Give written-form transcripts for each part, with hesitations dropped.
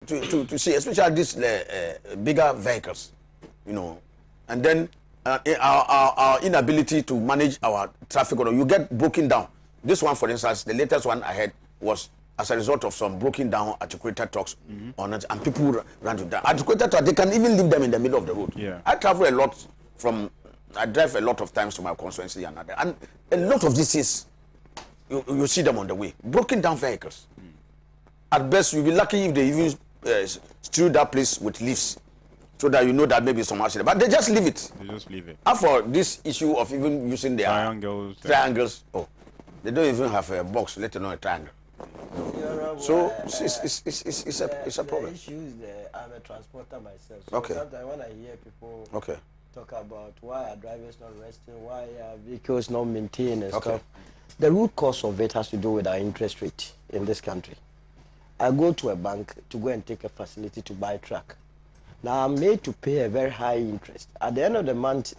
to see, especially these bigger vehicles, you know, and then our inability to manage our traffic. You get broken down. This one, for instance, the latest one I had was as a result of some broken down articulated trucks on it, and people ran to that. Articulated trucks, they can even leave them in the middle of the road. Yeah. I travel a lot I drive a lot of times to my constituency and other, and a lot of this is, you see them on the way. Broken down vehicles. At best, you'll be lucky if they even strew that place with leaves, so that you know that maybe some accident. But they just leave it. They just leave it. And for this issue of even using their triangles, oh, they don't even have a box, let alone a triangle. So it's a problem. The issue is I'm a transporter myself. So okay. Sometimes when I hear people talk about why are drivers not resting, why are vehicles not maintained and stuff, the root cause of it has to do with our interest rate in this country. I go to a bank to go and take a facility to buy a truck. Now I'm made to pay a very high interest. At the end of the month,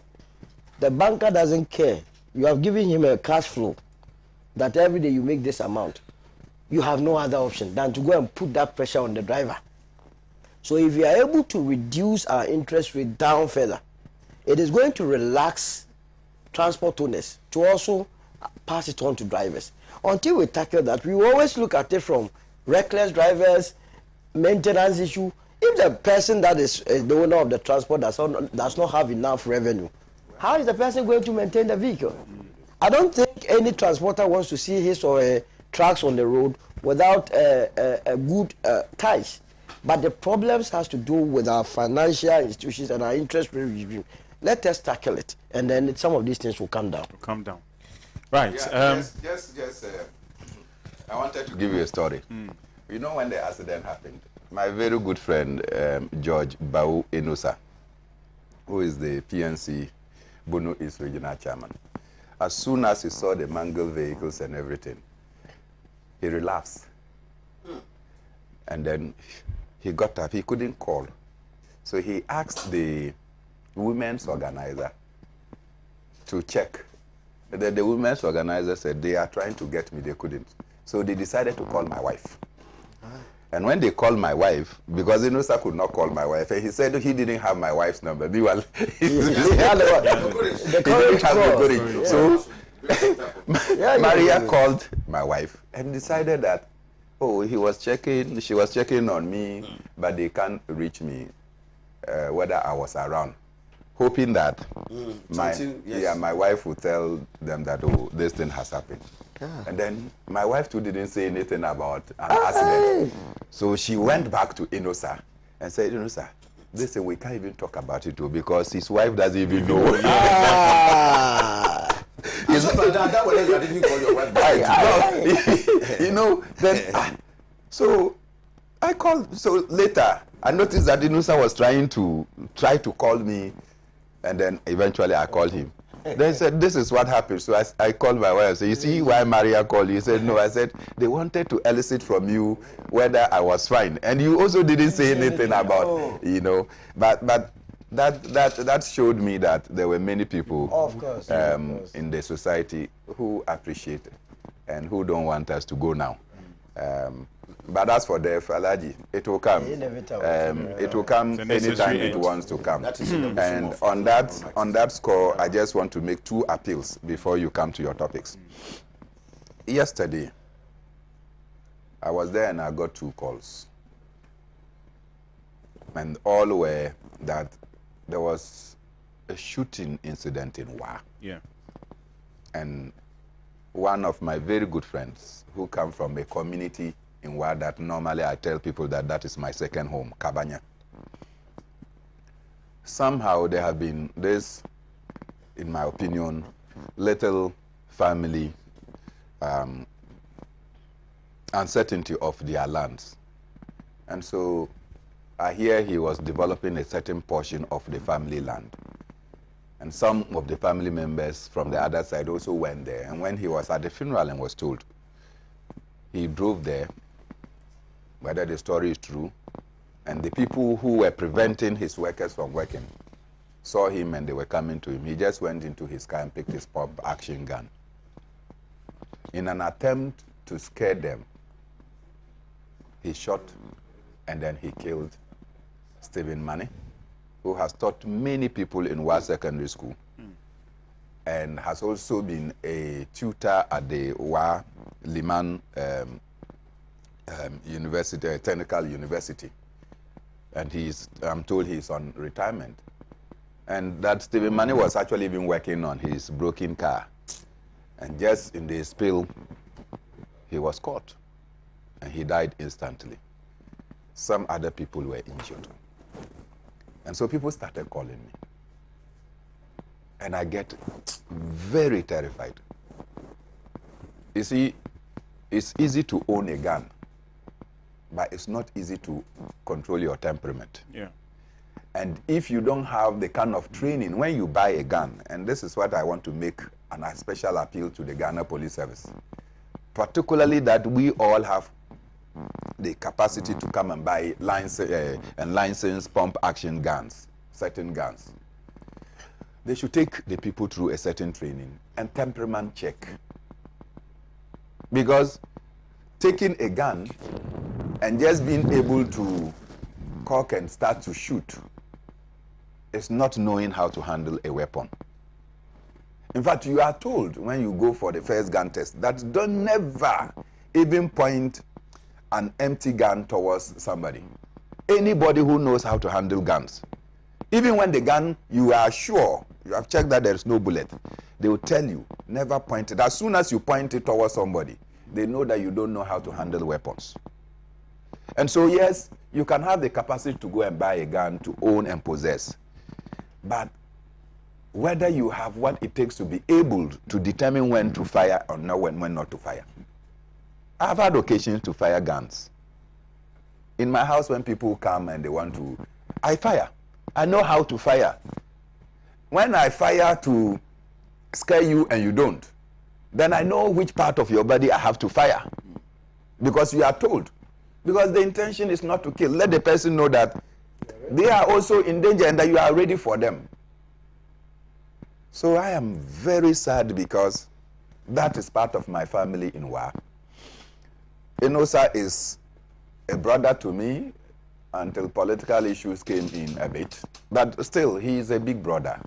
the banker doesn't care. You have given him a cash flow that every day you make this amount. You have no other option than to go and put that pressure on the driver. So if you are able to reduce our interest rate down further, it is going to relax transport owners to also pass it on to drivers. Until we tackle that, we always look at it from reckless drivers, maintenance issue. If the person that is the owner of the transport does not have enough revenue, how is the person going to maintain the vehicle? I don't think any transporter wants to see his or her trucks on the road without a good ties. But the problems has to do with our financial institutions and our interest rate regime. Let us tackle it, and then some of these things will come down. Right. Yeah, I wanted to give you a story. You know, when the accident happened, my very good friend, George Bau Enosa, who is the PNC Bono East Regional Chairman, as soon as he saw the mangled vehicles and everything, he relapsed. And then he got up. He couldn't call. So he asked the women's organizer to check. The women's organizer said, they are trying to get me, they couldn't. So they decided to call my wife. And when they called my wife, because Inosa could not call my wife, and he said he didn't have my wife's number. Meanwhile, he didn't have the courage. So Maria called my wife and decided that, oh, she was checking on me, but they can't reach me whether I was around. Hoping that my wife would tell them that, oh, this thing has happened. And then my wife too didn't say anything about an accident. So she went back to Inosa and said, Inosa, listen, we can't even talk about it too, because his wife doesn't even know. That way you didn't call your wife back. You know, then so I called. So later I noticed that Inosa was trying to call me, and then eventually I called him. They said, this is what happened. So I called my wife. So you see why Maria called you? He said, no. I said, they wanted to elicit from you whether I was fine. And you also didn't say anything about, you know. But that showed me that there were many people in the society who appreciate it and who don't want us to go now. But as for the Alaji, it will come. It will come anytime it wants to come. And on that score, I just want to make two appeals before you come to your topics. Yesterday, I was there and I got 2 calls. And all were that there was a shooting incident in Wa. Yeah. And one of my very good friends who come from a community in Wa that normally I tell people that is my second home, Kabanya. Somehow there have been this, in my opinion, little family uncertainty of their lands. And so I hear he was developing a certain portion of the family land. And some of the family members from the other side also went there. And when he was at the funeral and was told, he drove there, whether the story is true, and the people who were preventing his workers from working saw him and they were coming to him. He just went into his car and picked his pump-action gun. In an attempt to scare them, he shot and then he killed Stephen Mane, who has taught many people in Wa Secondary School, and has also been a tutor at the Wa Liman University, Technical University. And I'm told he's on retirement. And that Stephen Mane was actually been working on his broken car. And just in the spill, he was caught. And he died instantly. Some other people were injured. And so people started calling me. And I get very terrified. You see, it's easy to own a gun, but it's not easy to control your temperament. Yeah. And if you don't have the kind of training, when you buy a gun, and this is what I want to make a special appeal to the Ghana Police Service, particularly that we all have the capacity to come and buy licensed pump action guns, certain guns. They should take the people through a certain training and temperament check. Because taking a gun and just being able to cock and start to shoot is not knowing how to handle a weapon. In fact, you are told when you go for the first gun test that don't never even point an empty gun towards somebody. Anybody who knows how to handle guns, even when the gun, you are sure, you have checked that there is no bullet, they will tell you, never point it. As soon as you point it towards somebody, they know that you don't know how to handle weapons. And so, yes, you can have the capacity to go and buy a gun to own and possess. But whether you have what it takes to be able to determine when to fire or not, when not to fire. I've had occasions to fire guns. In my house, when people come and they want to, I fire. I know how to fire. When I fire to scare you and you don't, then I know which part of your body I have to fire. Because you are told. Because the intention is not to kill. Let the person know that they are also in danger and that you are ready for them. So I am very sad because that is part of my family in Wa. Enosa is a brother to me until political issues came in a bit. But still, he is a big brother.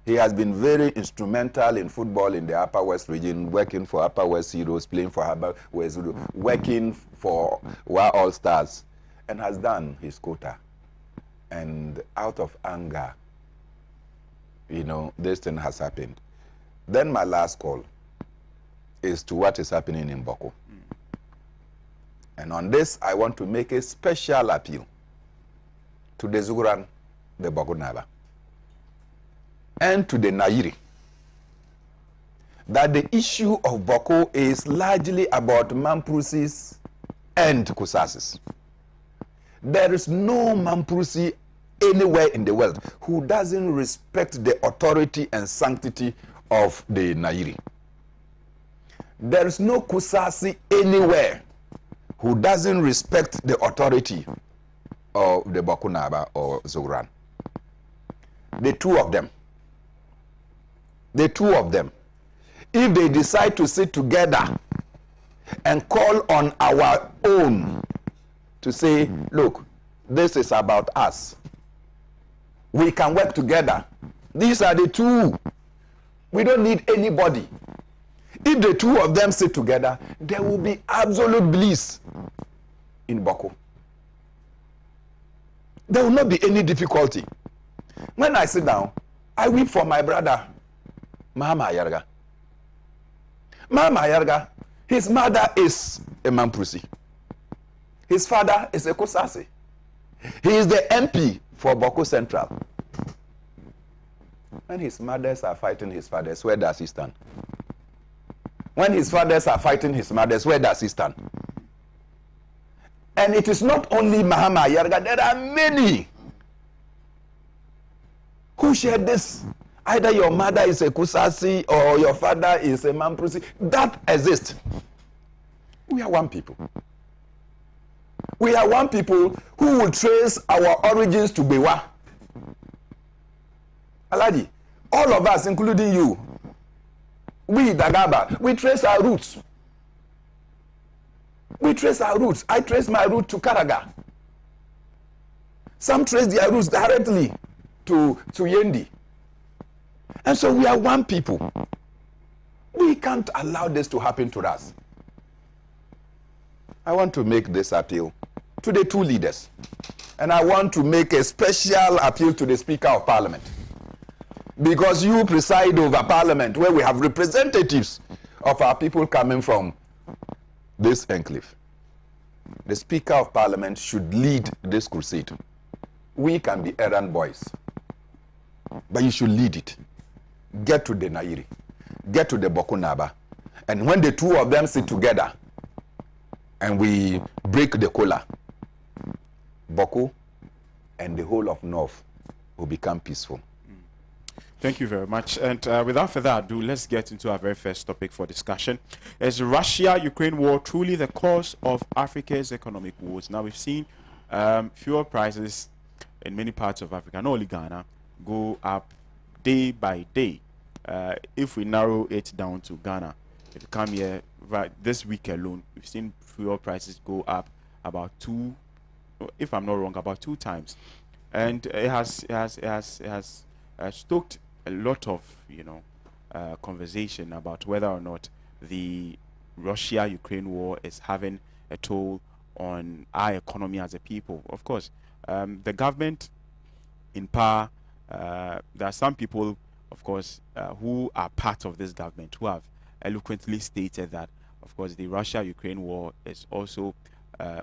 He has been very instrumental in football in the Upper West region, working for Upper West Heroes, playing for Upper West Heroes, working for Wa All Stars, and has done his quota. And out of anger, you know, this thing has happened. Then my last call is to what is happening in Boku. And on this, I want to make a special appeal to the Zuguran, the Boku Naba, and to the Nairi, that the issue of Boku is largely about Mamprusis and Kusasis. There is no Mamprusi anywhere in the world who doesn't respect the authority and sanctity of the Nairi. There is no Kusasi anywhere who doesn't respect the authority of the Boku Naba or Zuguran. The two of them, if they decide to sit together and call on our own to say, look, this is about us, we can work together. These are the two. We don't need anybody. If the two of them sit together, there will be absolute bliss in Boku. There will not be any difficulty. When I sit down, I weep for my brother, Mahama Ayarga. Mahama Ayarga, his mother is a Mamprusi. His father is a Kusasi. He is the MP for Boku Central. When his mothers are fighting his fathers, where does he stand? When his fathers are fighting his mothers, where does he stand? And it is not only Mahama Ayarga, there are many who share this. Either your mother is a Kusasi or your father is a Mamprusi. That exists. We are one people. We are one people who will trace our origins to Bewa. Aladi, all of us, including you, we Dagaba, we trace our roots. We trace our roots. I trace my root to Karaga. Some trace their roots directly to Yendi. And so we are one people. We can't allow this to happen to us. I want to make this appeal to the two leaders. And I want to make a special appeal to the Speaker of Parliament. Because you preside over Parliament, where we have representatives of our people coming from this enclave. The Speaker of Parliament should lead this crusade. We can be errand boys, but you should lead it. Get to the Nairi, get to the Boku Naba, and when the two of them sit together and we break the kola, Boku and the whole of North will become peaceful. Thank you very much. And without further ado, let's get into our very first topic for discussion. Is Russia-Ukraine war truly the cause of Africa's economic woes? Now, we've seen fuel prices in many parts of Africa, not only Ghana, go up day by day. If we narrow it down to Ghana, if you come here right this week alone, we've seen fuel prices go up about if I'm not wrong, about 2 times. And it has stoked a lot of conversation about whether or not the Russia-Ukraine war is having a toll on our economy as a people. Of course, the government in power, there are some people, of course, who are part of this government who have eloquently stated that, of course, the Russia-Ukraine war is also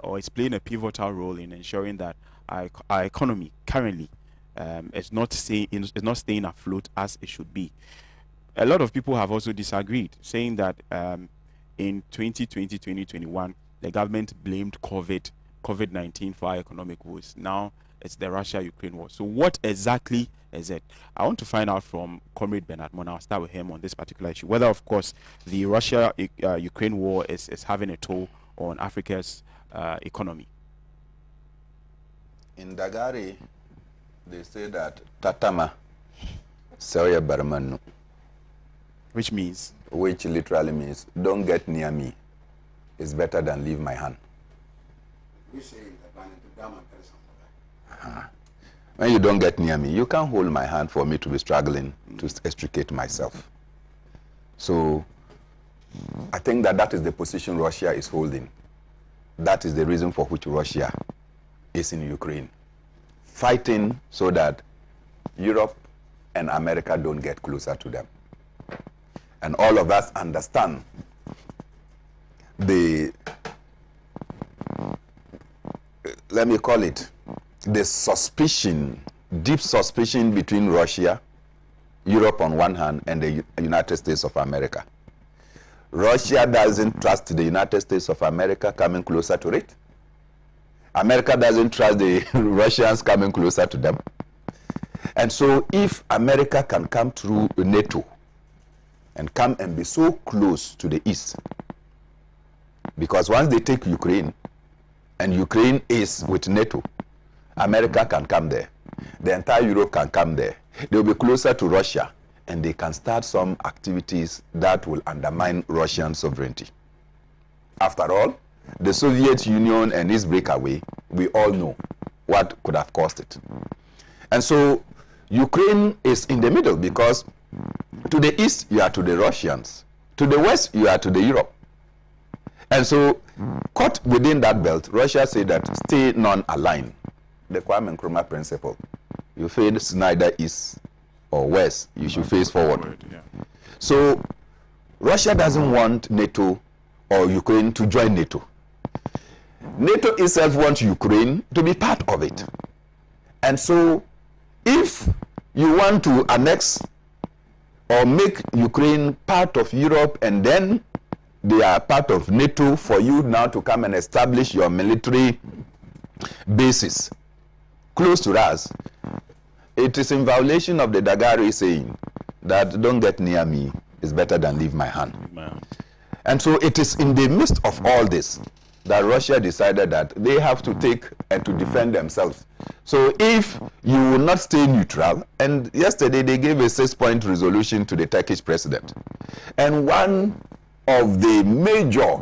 or is playing a pivotal role in ensuring that our economy currently is not staying afloat as it should be. A lot of people have also disagreed, saying that in 2020, 2021, the government blamed COVID-19 for our economic woes. Now it's the Russia-Ukraine war. So what exactly is it? I want to find out from Comrade Bernard Mona. I'll start with him on this particular issue. Whether, of course, the Russia-Ukraine war is having a toll on Africa's economy. In Dagari, they say that Tatama Sawya Barmanu. Which means? Which literally means, don't get near me. It's better than leave my hand. When you don't get near me, you can't hold my hand for me to be struggling to extricate myself. So I think that is the position Russia is holding. That is the reason for which Russia is in Ukraine, fighting so that Europe and America don't get closer to them. And all of us understand the, let me call it, the suspicion, deep suspicion between Russia, Europe on one hand, and the United States of America. Russia doesn't trust the United States of America coming closer to it. America doesn't trust the Russians coming closer to them. And so if America can come through NATO and come and be so close to the East, because once they take Ukraine, and Ukraine is with NATO, America can come there. The entire Europe can come there. They'll be closer to Russia, and they can start some activities that will undermine Russian sovereignty. After all, the Soviet Union and its breakaway, we all know what could have caused it. And so Ukraine is in the middle, because to the east you are to the Russians, to the west you are to the Europe. And so caught within that belt, Russia said that stay non-aligned. The Kwame Nkrumah principle. You face neither east or west, you should face forward. Yeah. So Russia doesn't want NATO or Ukraine to join NATO. NATO itself wants Ukraine to be part of it. And so if you want to annex or make Ukraine part of Europe, and then they are part of NATO, for you now to come and establish your military bases close to us, it is in violation of the Dagari saying that don't get near me, it's better than leave my hand. And so it is in the midst of all this that Russia decided that they have to take and to defend themselves. So if you will not stay neutral, and yesterday they gave a 6-point resolution to the Turkish president, and one of the major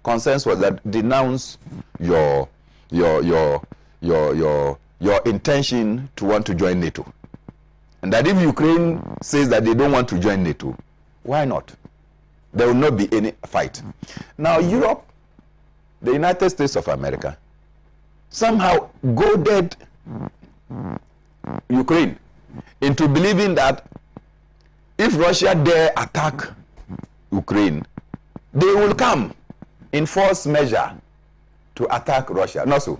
concerns was that denounce your your intention to want to join NATO. And that if Ukraine says that they don't want to join NATO, why not? There will not be any fight. Now, Europe, the United States of America, somehow goaded Ukraine into believing that if Russia dare attack Ukraine, they will come in force measure to attack Russia. Not so.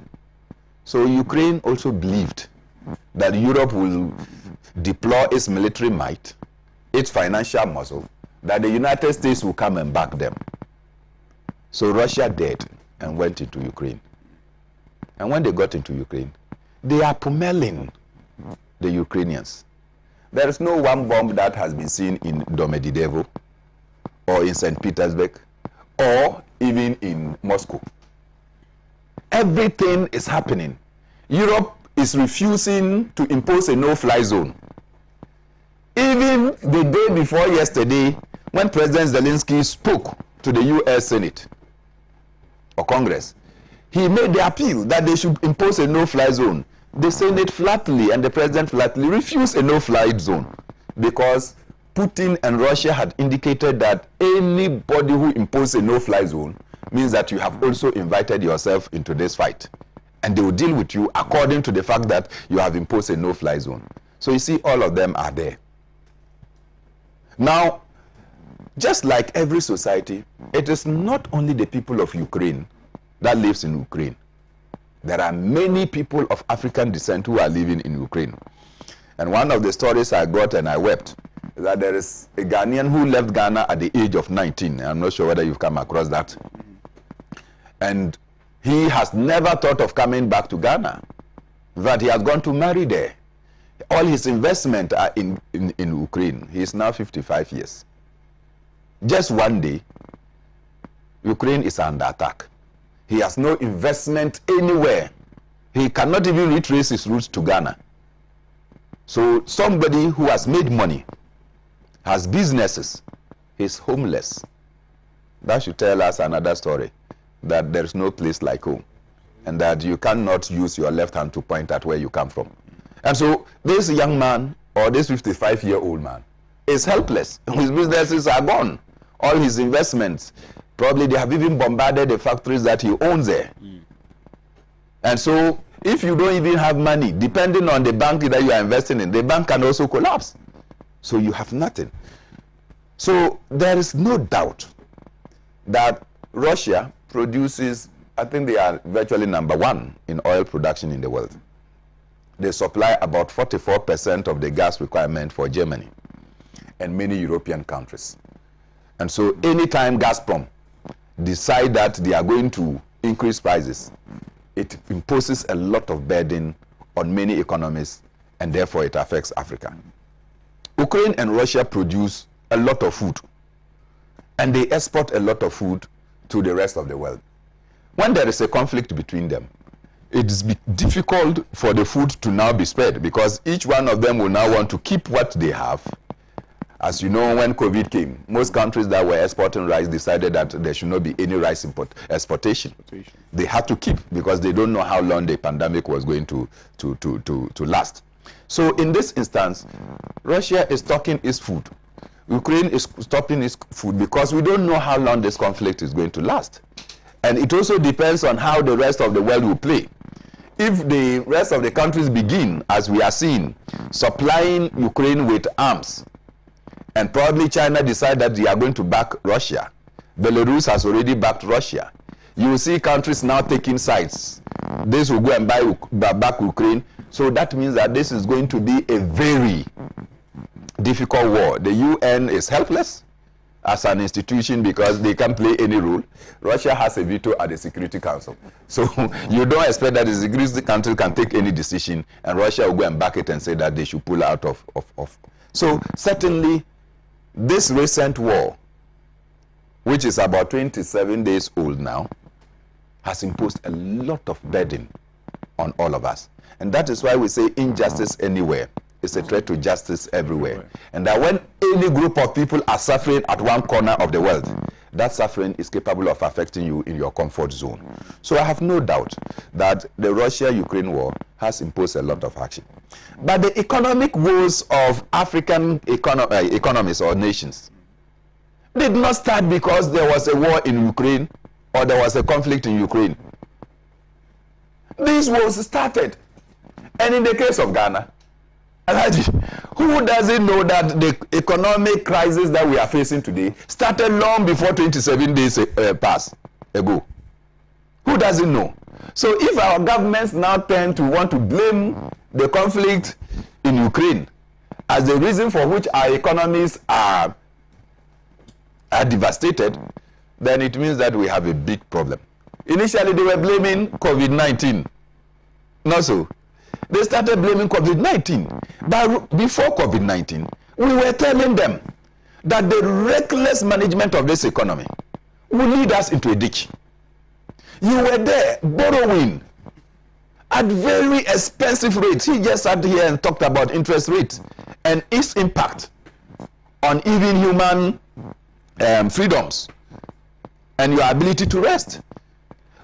So Ukraine also believed that Europe will deploy its military might, its financial muscle, that the United States will come and back them. So Russia dared and went into Ukraine. And when they got into Ukraine, they are pummeling the Ukrainians. There is no one bomb that has been seen in Domedidevo or in St. Petersburg or even in Moscow. Everything is happening. Europe is refusing to impose a no-fly zone. Even the day before yesterday, when President Zelensky spoke to the U.S. Senate or Congress, he made the appeal that they should impose a no-fly zone. The Senate flatly and the President flatly refused a no-fly zone because Putin and Russia had indicated that anybody who imposes a no-fly zone means that you have also invited yourself into this fight. And they will deal with you according to the fact that you have imposed a no-fly zone. So you see, all of them are there. Now, just like every society, it is not only the people of Ukraine that lives in Ukraine. There are many people of African descent who are living in Ukraine. And one of the stories I got and I wept is that there is a Ghanaian who left Ghana at the age of 19. I'm not sure whether you've come across that. And he has never thought of coming back to Ghana. But he has gone to marry there. All his investment are in Ukraine. He is now 55 years. Just one day, Ukraine is under attack. He has no investment anywhere. He cannot even retrace his roots to Ghana. So somebody who has made money, has businesses, is homeless. That should tell us another story, that there is no place like home, and that you cannot use your left hand to point at where you come from. And so this young man, or this 55-year-old man, is helpless. His businesses are gone. All his investments, probably they have even bombarded the factories that he owns there. And so if you don't even have money, depending on the bank that you are investing in, the bank can also collapse. So you have nothing. So there is no doubt that Russia produces, I think they are virtually #1 in oil production in the world. They supply about 44% of the gas requirement for Germany and many European countries. And so anytime Gazprom decide that they are going to increase prices, it imposes a lot of burden on many economies, and therefore it affects Africa. Ukraine and Russia produce a lot of food, and they export a lot of food to the rest of the world. When there is a conflict between them, it is difficult for the food to now be spread, because each one of them will now want to keep what they have. As you know, when COVID came, most countries that were exporting rice decided that there should not be any rice exportation. They had to keep, because they don't know how long the pandemic was going to last. So in this instance, Russia is stocking its food. Ukraine is stopping its food, because we don't know how long this conflict is going to last. And it also depends on how the rest of the world will play. If the rest of the countries begin, as we are seeing, supplying Ukraine with arms, and probably China decide that they are going to back Russia, Belarus has already backed Russia, you will see countries now taking sides. This will go and back Ukraine. So that means that this is going to be a very difficult war. The UN is helpless as an institution, because they can't play any role. Russia has a veto at the Security Council. So you don't expect that the Security Council can take any decision, and Russia will go and back it and say that they should pull out of. So certainly this recent war, which is about 27 days old now, has imposed a lot of burden on all of us. And that is why we say injustice anywhere is a threat to justice everywhere. And that when any group of people are suffering at one corner of the world, that suffering is capable of affecting you in your comfort zone. So I have no doubt that the Russia-Ukraine war has imposed a lot of action. But the economic woes of African economies or nations did not start because there was a war in Ukraine or there was a conflict in Ukraine. These wars started. And in the case of Ghana, who doesn't know that the economic crisis that we are facing today started long before 27 days passed ago? Who doesn't know? So if our governments now tend to want to blame the conflict in Ukraine as the reason for which our economies are devastated, then it means that we have a big problem. Initially, they were blaming COVID-19. Not so. They started blaming COVID-19. But before COVID-19, we were telling them that the reckless management of this economy will lead us into a ditch. You were there borrowing at very expensive rates. He just sat here and talked about interest rates and its impact on even human freedoms and your ability to rest.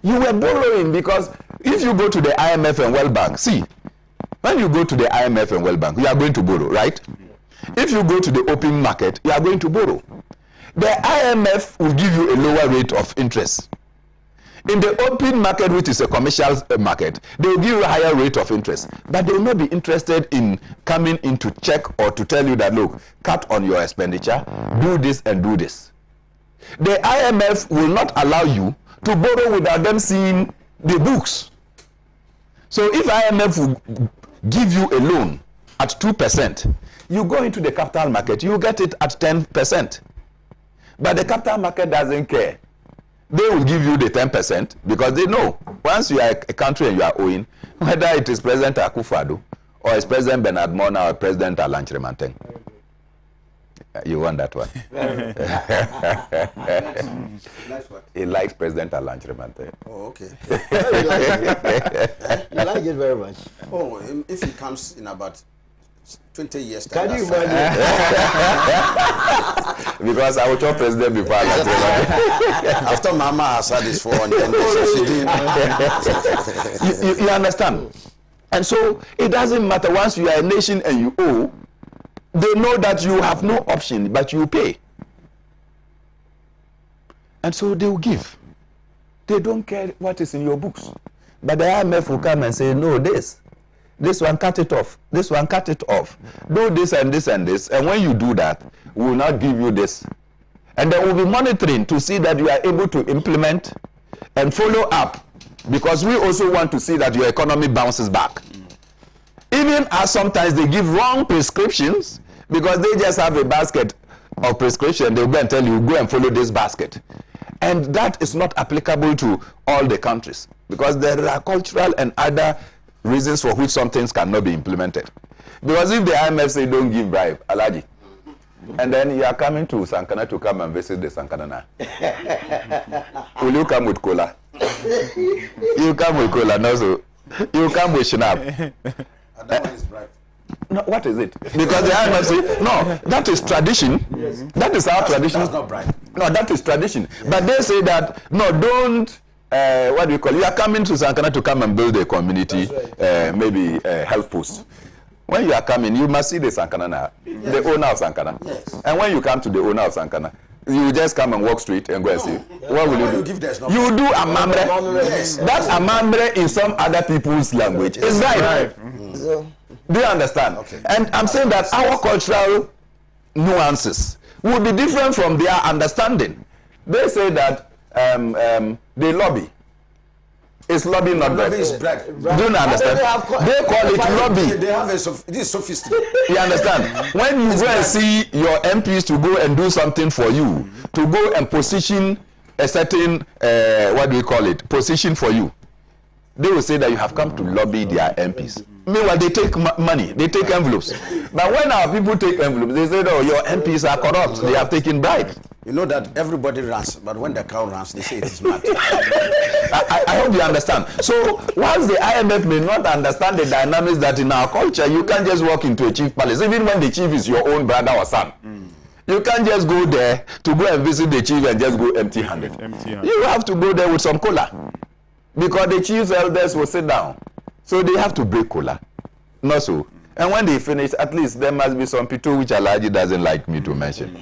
You were borrowing because if you go to the IMF and World Bank, see, when you go to the IMF and World Bank, you are going to borrow, right? If you go to the open market, you are going to borrow. The IMF will give you a lower rate of interest. In the open market, which is a commercial market, they will give you a higher rate of interest. But they will not be interested in coming in to check or to tell you that, look, cut on your expenditure, do this and do this. The IMF will not allow you to borrow without them seeing the books. So if IMF will give you a loan at 2%, you go into the capital market, you get it at 10%. But the capital market doesn't care. They will give you the 10% because they know once you are a country and you are owing, whether it is President Akufo-Addo or it's President Bernard Mona or President Alan Kyerematen. You want that one? Nice one. He likes President Alan Kyerematen. Oh, okay. You like it very much. Oh, if he comes in about 20 years time. Can you imagine? Because I will talk president before Alan Kyerematen. After Mama has had his phone, then you understand? And so it doesn't matter once you are a nation and you owe, they know that you have no option but you pay. And so they will give. They don't care what is in your books. But the IMF will come and say, no, this one cut it off, this one cut it off. Do this and this and this. And when you do that, we will not give you this. And then we'll be monitoring to see that you are able to implement and follow up. Because we also want to see that your economy bounces back. Even as sometimes they give wrong prescriptions because they just have a basket of prescription, they'll go and tell you, go and follow this basket. And that is not applicable to all the countries because there are cultural and other reasons for which some things cannot be implemented. Because if the IMF say don't give bribe, Alaji, and then you are coming to Sankana to come and visit the Sankana now. Will you come with cola? You come with cola, no, so you come with Shinab. that one is bribe. No, what is it? Because the IMF say, no, that is tradition. Yes. That is our tradition. That's not bribe. No, that is tradition. Yes. But they say that, no, don't, what do you call it? You are coming to Sankana to come and build a community, right. Maybe health post. When you are coming, you must see the Sankana now, yes. The owner of Sankana. Yes. And when you come to the owner of Sankana, you just come and walk straight and go and see. What will you do? You do amambre. Yes. That amambre in some other people's language is right. Mm-hmm. Do you understand? Okay. And I'm saying that our cultural nuances will be different from their understanding. They say that they lobby. It's lobby, not bribe. Lobby is bribe. Do you understand? They call it lobby. They have this is sophisticated. You understand? When you go and see your MPs to go and do something for you, to go and position a certain, what do we call it, position for you, they will say that you have come to lobby their MPs. Meanwhile, they take money, they take envelopes. But when our people take envelopes, they say, oh, your MPs are corrupt, they have taken bribe. You know that everybody runs, but when the cow runs, they say it is mad. I hope you understand. So, once the IMF may not understand the dynamics that in our culture, you can't just walk into a chief palace, even when the chief is your own brother or son. You can't just go there to go and visit the chief and just go empty-handed. You have to go there with some cola. Because the chief's elders will sit down. So they have to break cola. Not so. And when they finish, at least there must be some pito which Alaji doesn't like me to mention.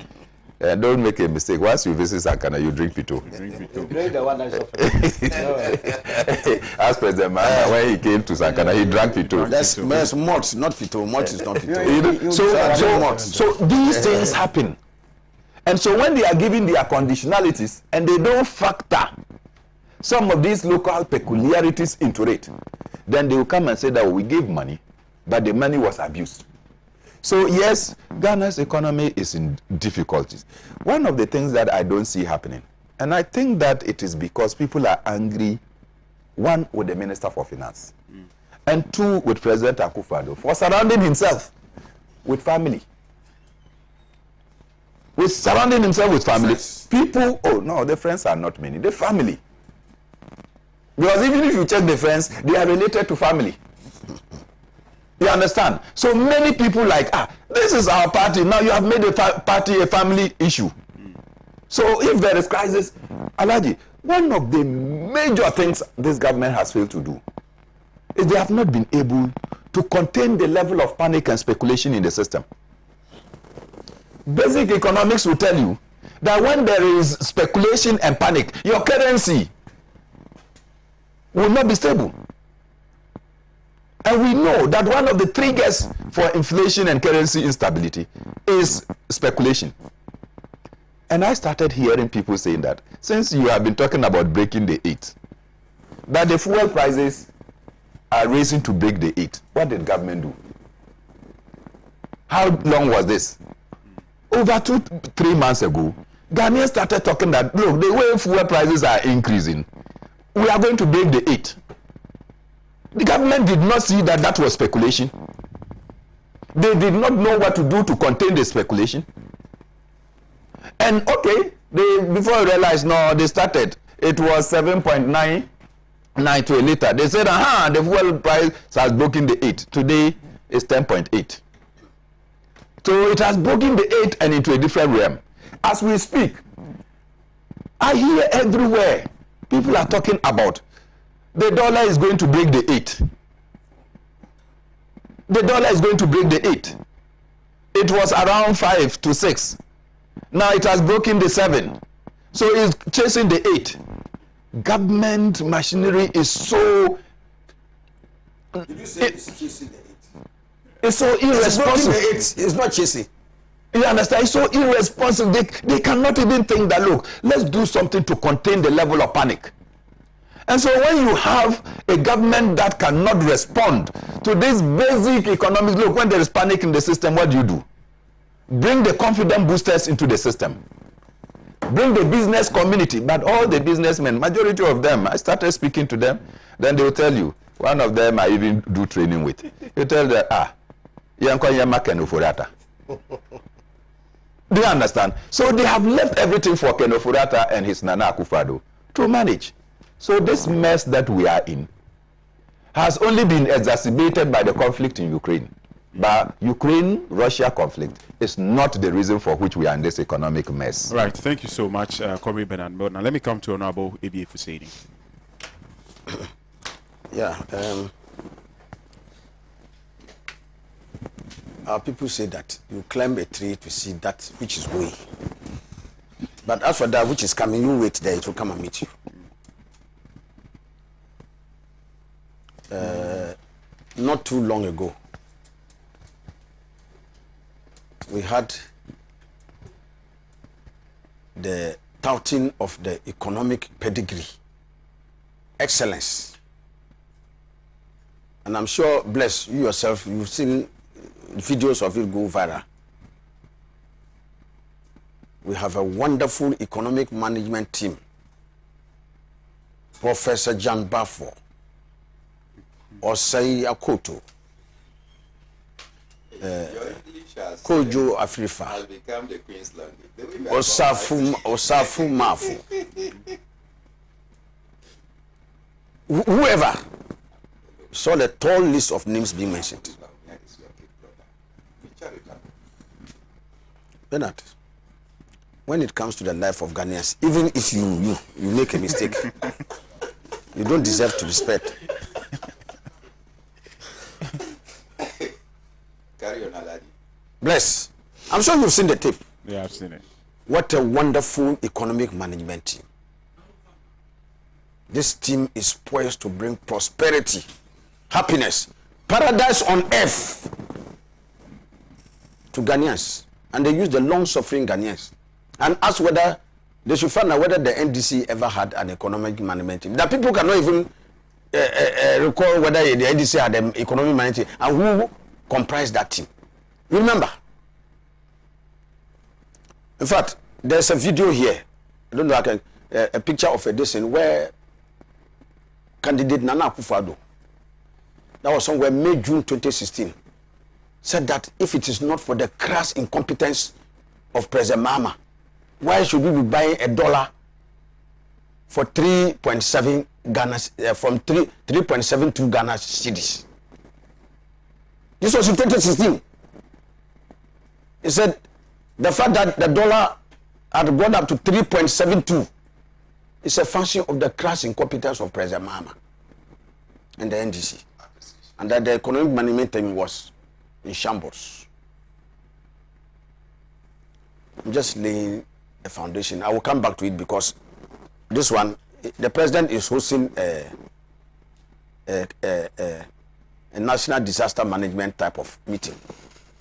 Don't make a mistake. Once you visit Sakana, you drink pito. Drink the one that's As President Mahama, when he came to Sakana, he drank pito. That's malt, not pito. Malt is not pito. So these things happen. And so when they are giving their conditionalities and they don't factor some of these local peculiarities into it, then they will come and say that we gave money, but the money was abused. So yes, Ghana's economy is in difficulties. One of the things that I don't see happening, and I think that it is because people are angry, one, with the Minister for Finance, and two, with President Akufo-Addo, for surrounding himself with family. With surrounding himself with family. People, oh no, the friends are not many, the family. Because even if you check the friends, they are related to family. You understand? So many people like, this is our party. Now you have made the party a family issue. So if there is crisis, Alaji, one of the major things this government has failed to do is they have not been able to contain the level of panic and speculation in the system. Basic economics will tell you that when there is speculation and panic, your currency will not be stable. And we know that one of the triggers for inflation and currency instability is speculation. And I started hearing people saying that since you have been talking about breaking the 8, that the fuel prices are raising to break the 8. What did government do? How long was this? Over 2-3 months ago, Ghanaians started talking that, look, the way fuel prices are increasing, we are going to break the 8. The government did not see that that was speculation. They did not know what to do to contain the speculation. And okay, before I realized, no, they started. It was 7.99 to a liter. They said, the fuel price has broken the 8. Today, it's 10.8. So it has broken the 8 and into a different realm. As we speak, I hear everywhere, people are talking about the dollar is going to break the 8. The dollar is going to break the 8. It was around 5 to 6. Now it has broken the 7. So it's chasing the 8. Government machinery is so... Did you say it's chasing the 8? It's so irresponsible. It's not chasing. You understand? It's so irresponsible. They cannot even think that, look, let's do something to contain the level of panic. And so when you have a government that cannot respond to this basic economics, look, when there is panic in the system, what do? Bring the confidence boosters into the system. Bring the business community. But all the businessmen, majority of them, I started speaking to them, then they will tell you, one of them I even do training with. You tell them, do you understand? So they have left everything for Ken Ofori-Atta and his Nana Akufo-Addo to manage. So this mess that we are in has only been exacerbated by the conflict in Ukraine. But Ukraine-Russia conflict is not the reason for which we are in this economic mess. Right. Thank you so much, Comrade Bernard. Now let me come to Honorable Ebi Efuseidi. Yeah. Our people say that you climb a tree to see that which is going. But as for that which is coming, you wait there, it will come and meet you. Not too long ago, we had the touting of the economic pedigree, excellence. And I'm sure, bless you yourself, you've seen videos of it go viral. We have a wonderful economic management team. Professor John Bafo, Osei Akoto, Kojo Afrifa, Has become the Queen's language. Osafu Mafu. Whoever saw the tall list of names being mentioned. Bernard, when it comes to the life of Ghanaians, even if you make a mistake, you don't deserve to be spared. Carry on, Aladi. Bless. I'm sure you've seen the tape. Yeah, I've seen it. What a wonderful economic management team. This team is poised to bring prosperity, happiness, paradise on earth to Ghanaians. And they use the long-suffering Ghanaians. And ask whether they should find out whether the NDC ever had an economic management team. That people cannot even recall whether the NDC had an economic management team and who comprised that team. Remember. In fact, there's a video here. I don't know, a picture of a decision where candidate Nana Akufo-Addo, that was somewhere May, June 2016, said that if it is not for the crass incompetence of President Mahama, why should we be buying $1 for 3.7 Ghana, from 3.72 Ghana cedis? This was in 2016. He said the fact that the dollar had gone up to 3.72 is a function of the crass incompetence of President Mahama and the NDC, and that the economic management team was in shambles. I'm just laying a foundation. I will come back to it because this one, the president is hosting a national disaster management type of meeting.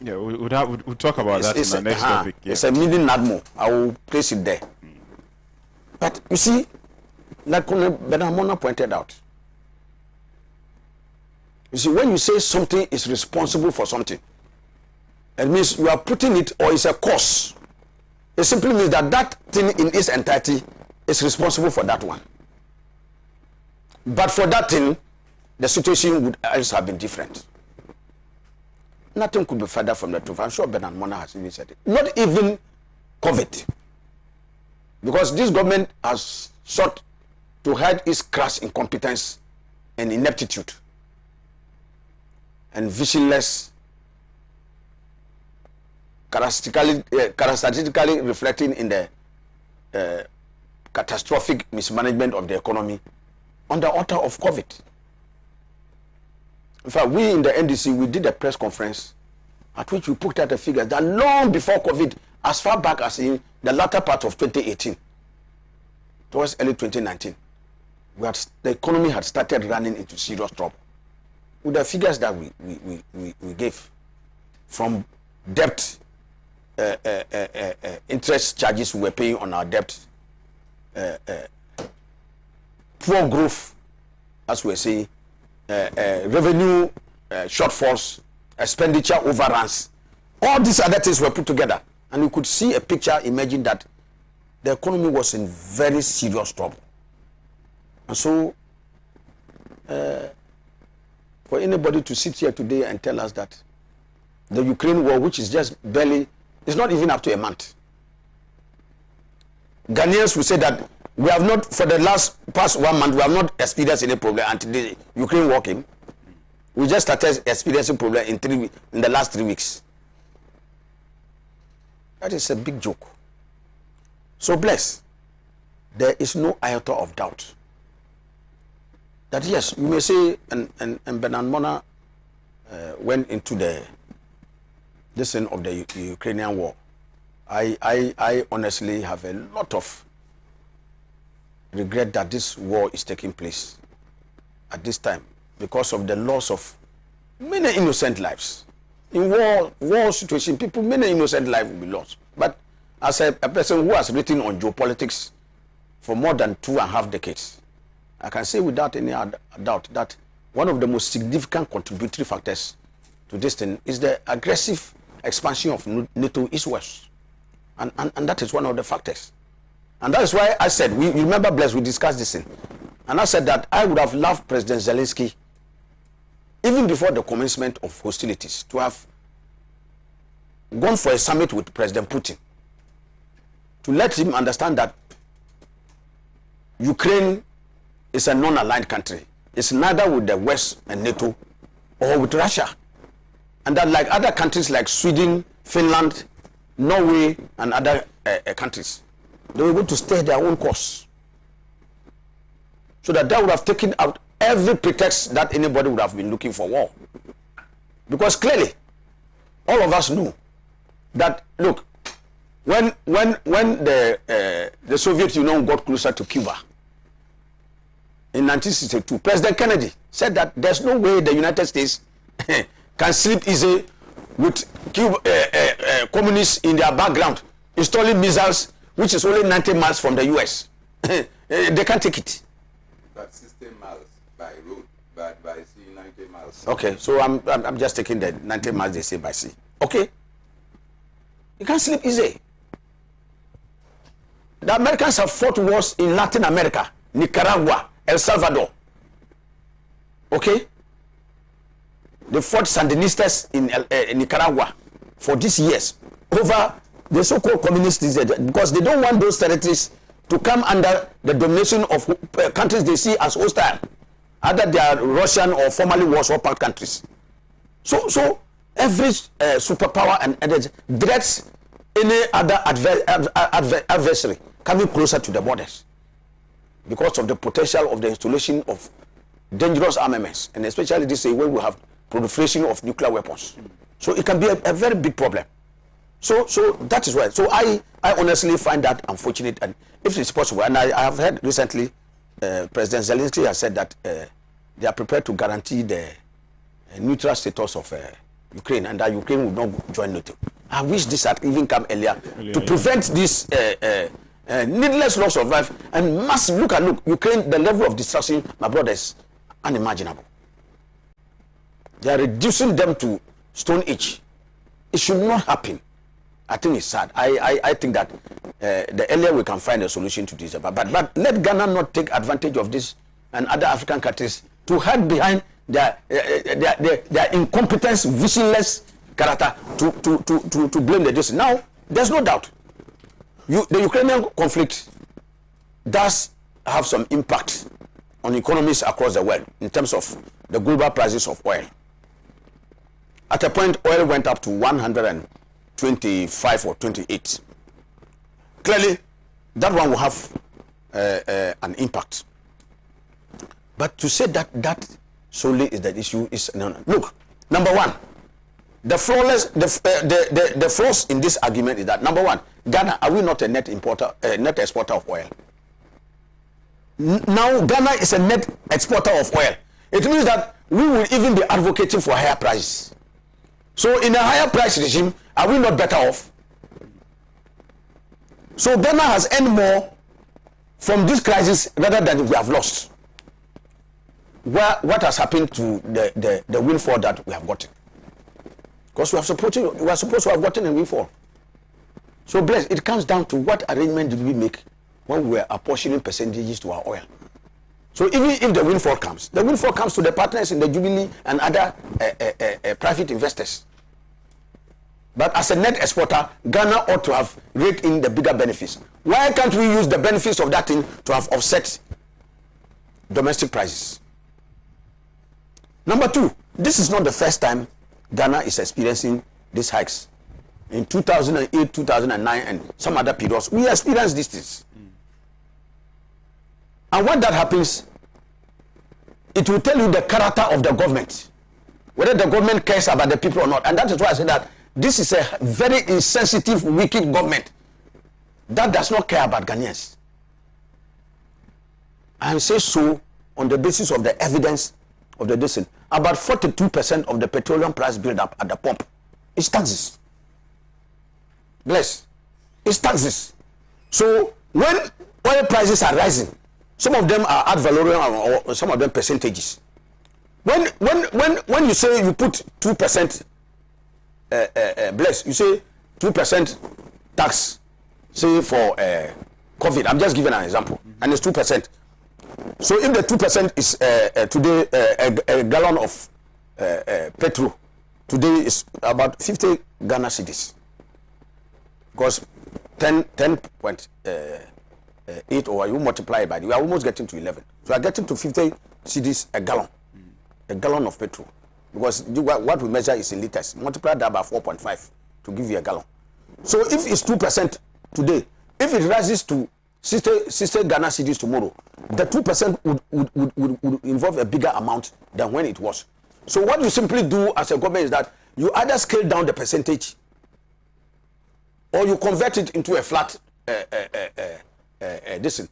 Yeah, we'll talk about that in the next topic. Yeah. It's a meeting NADMO. I will place it there. But you see, like Bernard Mona pointed out, you see, when you say something is responsible for something, it means you are putting it, or it's a cause. It simply means that that thing in its entirety is responsible for that one. But for that thing, the situation would also have been different. Nothing could be further from the truth. I'm sure Bernard Mona has even said it. Not even COVID. Because this government has sought to hide its crass incompetence and ineptitude and visionless, characteristically reflecting in the catastrophic mismanagement of the economy on the altar of COVID. In fact, we in the NDC, we did a press conference at which we put out the figures that long before COVID, as far back as in the latter part of 2018, towards early 2019, the economy had started running into serious trouble. With the figures that we gave, from debt, interest charges we were paying on our debt, poor growth, as we were saying, revenue shortfalls, expenditure overruns, all these other things were put together, and you could see a picture emerging that the economy was in very serious trouble. And so, for anybody to sit here today and tell us that the Ukraine war, which is just barely, it's not even up to a month. Ghanaians will say that we have not, for the past 1 month, we have not experienced any problem until the Ukraine war came. We just started experiencing problem in the last 3 weeks. That is a big joke. So bless, there is no iota of doubt that yes, you may say, and Bernard Mona went into the end of the Ukrainian war. I honestly have a lot of regret that this war is taking place at this time because of the loss of many innocent lives. In war situation, many innocent lives will be lost. But as a person who has written on geopolitics for more than 2.5 decades, I can say without any doubt that one of the most significant contributory factors to this thing is the aggressive expansion of NATO east-west. And that is one of the factors. And that is why I said, we remember, Bless, we discussed this thing. And I said that I would have loved President Zelensky, even before the commencement of hostilities, to have gone for a summit with President Putin, to let him understand that Ukraine is a non-aligned country. It's neither with the West and NATO or with Russia. And that like other countries like Sweden, Finland, Norway, and other countries. They were able to stay their own course. So that would have taken out every pretext that anybody would have been looking for war. Because clearly, all of us know that, look, when the Soviet Union got closer to Cuba in 1962, President Kennedy said that there's no way the United States can sleep easy with Cuba, communists in their background installing missiles, which is only 90 miles from the US. They can't take it. But 16 miles by road, but by sea 90 miles. Okay, so I'm just taking the 90 miles they say by sea. Okay, you can't sleep easy. The Americans have fought wars in Latin America, Nicaragua, El Salvador. Okay, they fought Sandinistas in Nicaragua for these years over the so-called communists, because they don't want those territories to come under the domination of countries they see as hostile, either they are Russian or formerly Warsaw Pact countries. So every superpower and energy dreads any other adversary coming closer to the borders because of the potential of the installation of dangerous armaments, and especially this way when we have proliferation of nuclear weapons. So it can be a very big problem. So that is why. So I honestly find that unfortunate, and if it's possible, and I have heard recently President Zelensky has said that they are prepared to guarantee the neutral status of Ukraine, and that Ukraine will not join NATO. I wish this had even come earlier to prevent this needless loss of life and massive. Look, Ukraine, the level of destruction, my brother, is unimaginable. They are reducing them to Stone Age. It should not happen. I think it's sad. I think that the earlier we can find a solution to this, but let Ghana not take advantage of this and other African countries to hide behind their incompetence, visionless character to blame the distance. Now, there's no doubt. The Ukrainian conflict does have some impact on economies across the world in terms of the global prices of oil. At a point, oil went up to 125 or 28. Clearly, that one will have an impact. But to say that solely is the issue is no. Look, number one, the flaws in this argument is that, number one, Ghana, are we not a net exporter of oil? Now Ghana is a net exporter of oil. It means that we will even be advocating for higher prices. So in a higher price regime, are we not better off? So Ghana has earned more from this crisis rather than we have lost. What has happened to the windfall that we have gotten? Because we are supposed to have gotten a windfall. So bless, it comes down to what arrangement did we make when we were apportioning percentages to our oil. So even if the windfall comes to the partners in the Jubilee and other private investors. But as a net exporter, Ghana ought to have raked in the bigger benefits. Why can't we use the benefits of that thing to have offset domestic prices? Number two, this is not the first time Ghana is experiencing these hikes. In 2008, 2009, and some other periods, we experienced these things. And when that happens, it will tell you the character of the government, whether the government cares about the people or not. And that is why I say that this is a very insensitive, wicked government that does not care about Ghanaians. I say so on the basis of the evidence of the decision. About 42% of the petroleum price build-up at the pump is taxes. Bless. It's taxes. So when oil prices are rising, some of them are ad valorem or some of them percentages. When you say you put 2%, bless, you say 2% tax, say for COVID. I'm just giving an example, and it's 2%. So if the 2% is today a gallon of petrol, today is about 50 Ghana cedis. Because 10.8 or you multiply by, we are almost getting to 11. So we are getting to 50 cedis a gallon of petrol. Because what we measure is in liters. Multiply that by 4.5 to give you a gallon. So if it's 2% today, if it rises to 60 Ghana cedis tomorrow, the 2% would involve a bigger amount than when it was. So what you simply do as a government is that you either scale down the percentage or you convert it into a flat this,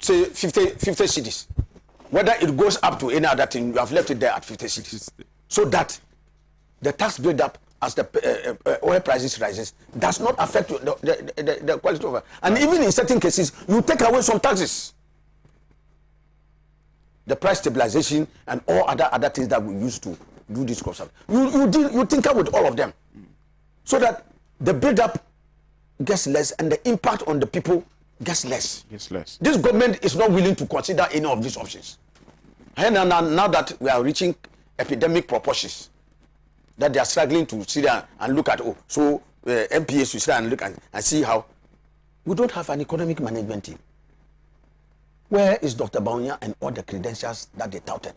say 50 cedis. Whether it goes up to any other thing, you have left it there at 50 cedis. So that the tax build-up as the oil prices rises does not affect the quality of it. And even in certain cases, you take away some taxes. The price stabilization and all other things that we use to do this concept. You tinker with all of them so that the build-up gets less and the impact on the people gets less. This government is not willing to consider any of these options. And now that we are reaching epidemic proportions, that they are struggling to sit down and look at, MPs to sit down and look and see how we don't have an economic management team. Where is Dr. Baunya and all the credentials that they touted?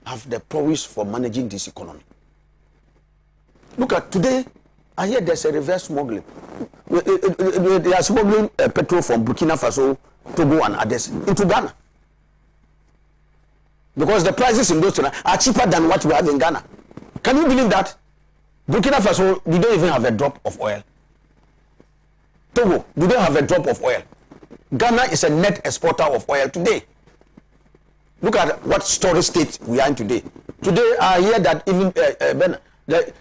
Have the prowess for managing this economy. Look at today, I hear there's a reverse smuggling. They are smuggling petrol from Burkina Faso, Togo, and others into Ghana. Because the prices in those two are cheaper than what we have in Ghana. Can you believe that? Burkina Faso, do they even have a drop of oil? Togo, do they have a drop of oil? Ghana is a net exporter of oil today. Look at what storage state we are in today. Today, I hear that even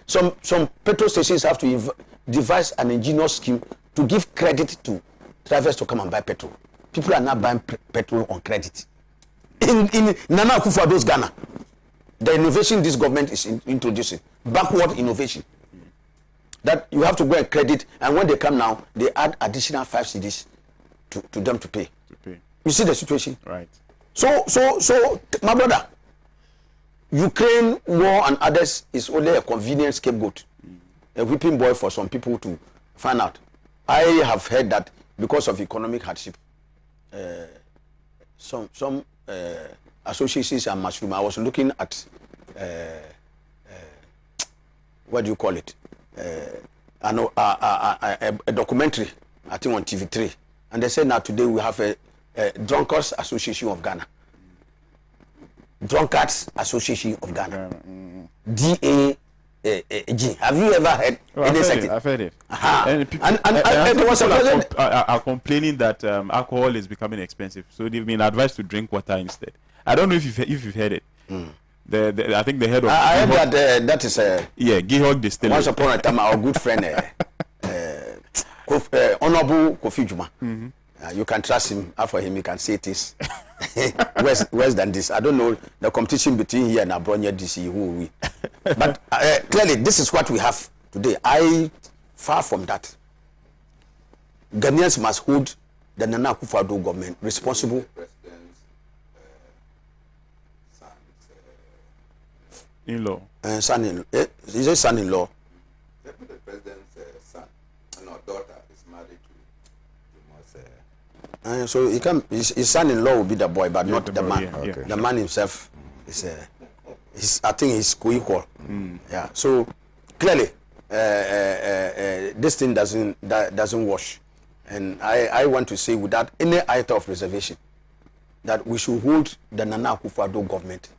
some petrol stations have to devise an ingenious scheme to give credit to drivers to come and buy petrol. People are not buying petrol on credit. In Nana Akufo-Addo's Ghana, the innovation this government is introducing, backward innovation, that you have to go and credit, and when they come now, they add additional 5 cedis to them to pay. You see the situation? Right. So, my brother, Ukraine war and others is only a convenient scapegoat, a whipping boy for some people to find out. I have heard that because of economic hardship, some associations are mushroom. I was looking at what do you call it? A documentary, I think on TV3, and they said now today we have a Drunkards Association of Ghana. Drunkards Association of Ghana. DAG. Have you ever heard? I've heard it. And there was are complaining that alcohol is becoming expensive, so they've been advised to drink water instead. I don't know if you've heard it. I think the head of I heard that that is Gihog Distillery. Once upon a time, our good friend Honorable Kofi Juma. You can trust him. After him, you can say it is worse than this. I don't know the competition between here and Abronya DC. Who are we? But clearly, this is what we have today. Far from that. Ghanaians must hold the Nana Akufo-Addo government responsible. In-law. Son-in-law. Is a son-in-law? The president's son, daughter, is married to so he can. His son-in-law will be the boy, but not the man. Yeah, okay. The man himself is. I think he's co-equal. Yeah. So clearly, this thing doesn't wash, and I want to say without any iota of reservation that we should hold the Nana Akufo-Addo government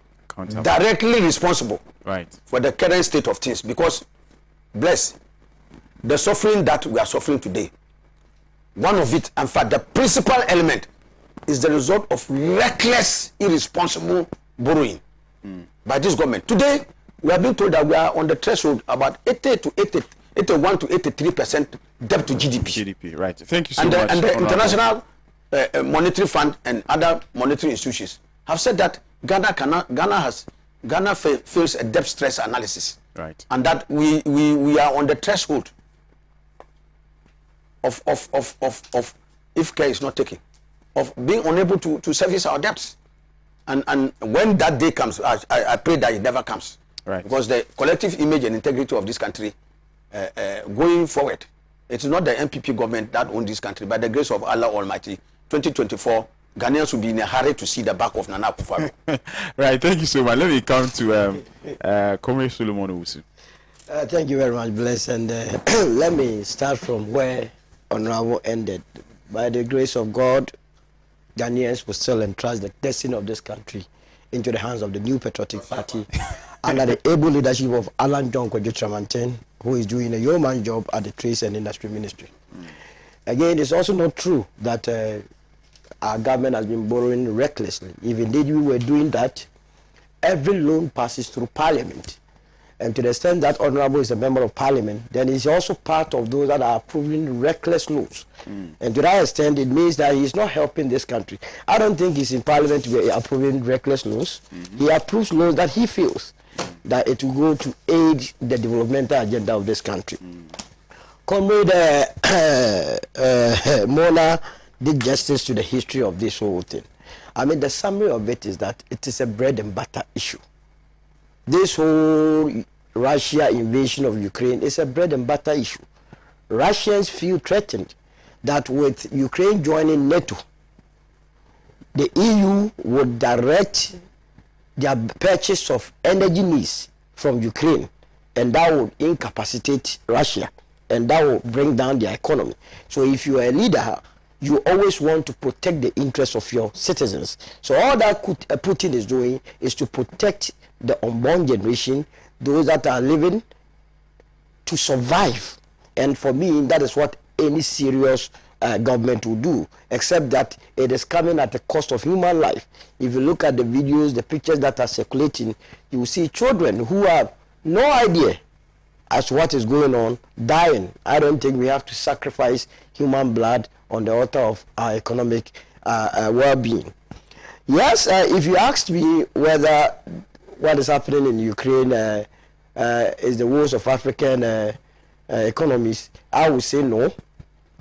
directly responsible for the current state of things, because bless the suffering that we are suffering today, one of it, in fact the principal element, is the result of reckless, irresponsible borrowing by this government. Today we have been told that we are on the threshold about 81 to 83% debt to GDP. Right. Thank you so much. And the International Monetary Fund and other monetary institutions have said that Ghana fails a debt stress analysis, and that we are on the threshold of if care is not taken, of being unable to service our debts, and when that day comes, I pray that it never comes, because the collective image and integrity of this country going forward, it's not the MPP government that owns this country. By the grace of Allah Almighty, 2024 Ghanaians will be in a hurry to see the back of Nana Akufo-Addo. Right, thank you so much. Let me come to Comrade Solomon Owusu. Thank you very much, Bless. And let me start from where Honorable ended. By the grace of God, Ghanaians will still entrust the destiny of this country into the hands of the new patriotic party under the able leadership of Alan John Kojo, who is doing a yeoman job at the Trade and Industry Ministry. Again, it's also not true that our government has been borrowing recklessly. If indeed we were doing that, every loan passes through Parliament. And to the extent that Honorable is a member of Parliament, then he's also part of those that are approving reckless loans. And to that extent, it means that he's not helping this country. I don't think he's in Parliament to be approving reckless loans. He approves loans that he feels that it will go to aid the developmental agenda of this country. Comrade Mona did justice to the history of this whole thing. I mean, the summary of it is that it is a bread and butter issue. This whole Russia invasion of Ukraine is a bread and butter issue. Russians feel threatened that with Ukraine joining NATO, the EU would direct their purchase of energy needs from Ukraine, and that would incapacitate Russia, and that will bring down their economy. So if you are a leader, you always want to protect the interests of your citizens. So all that Putin is doing is to protect the unborn generation, those that are living to survive. And for me, that is what any serious government will do, except that it is coming at the cost of human life. If you look at the videos, the pictures that are circulating, you will see children who have no idea as to what is going on, dying. I don't think we have to sacrifice human blood on the altar of our economic well-being. Yes, if you asked me whether what is happening in Ukraine is the woes of African economies, I would say no.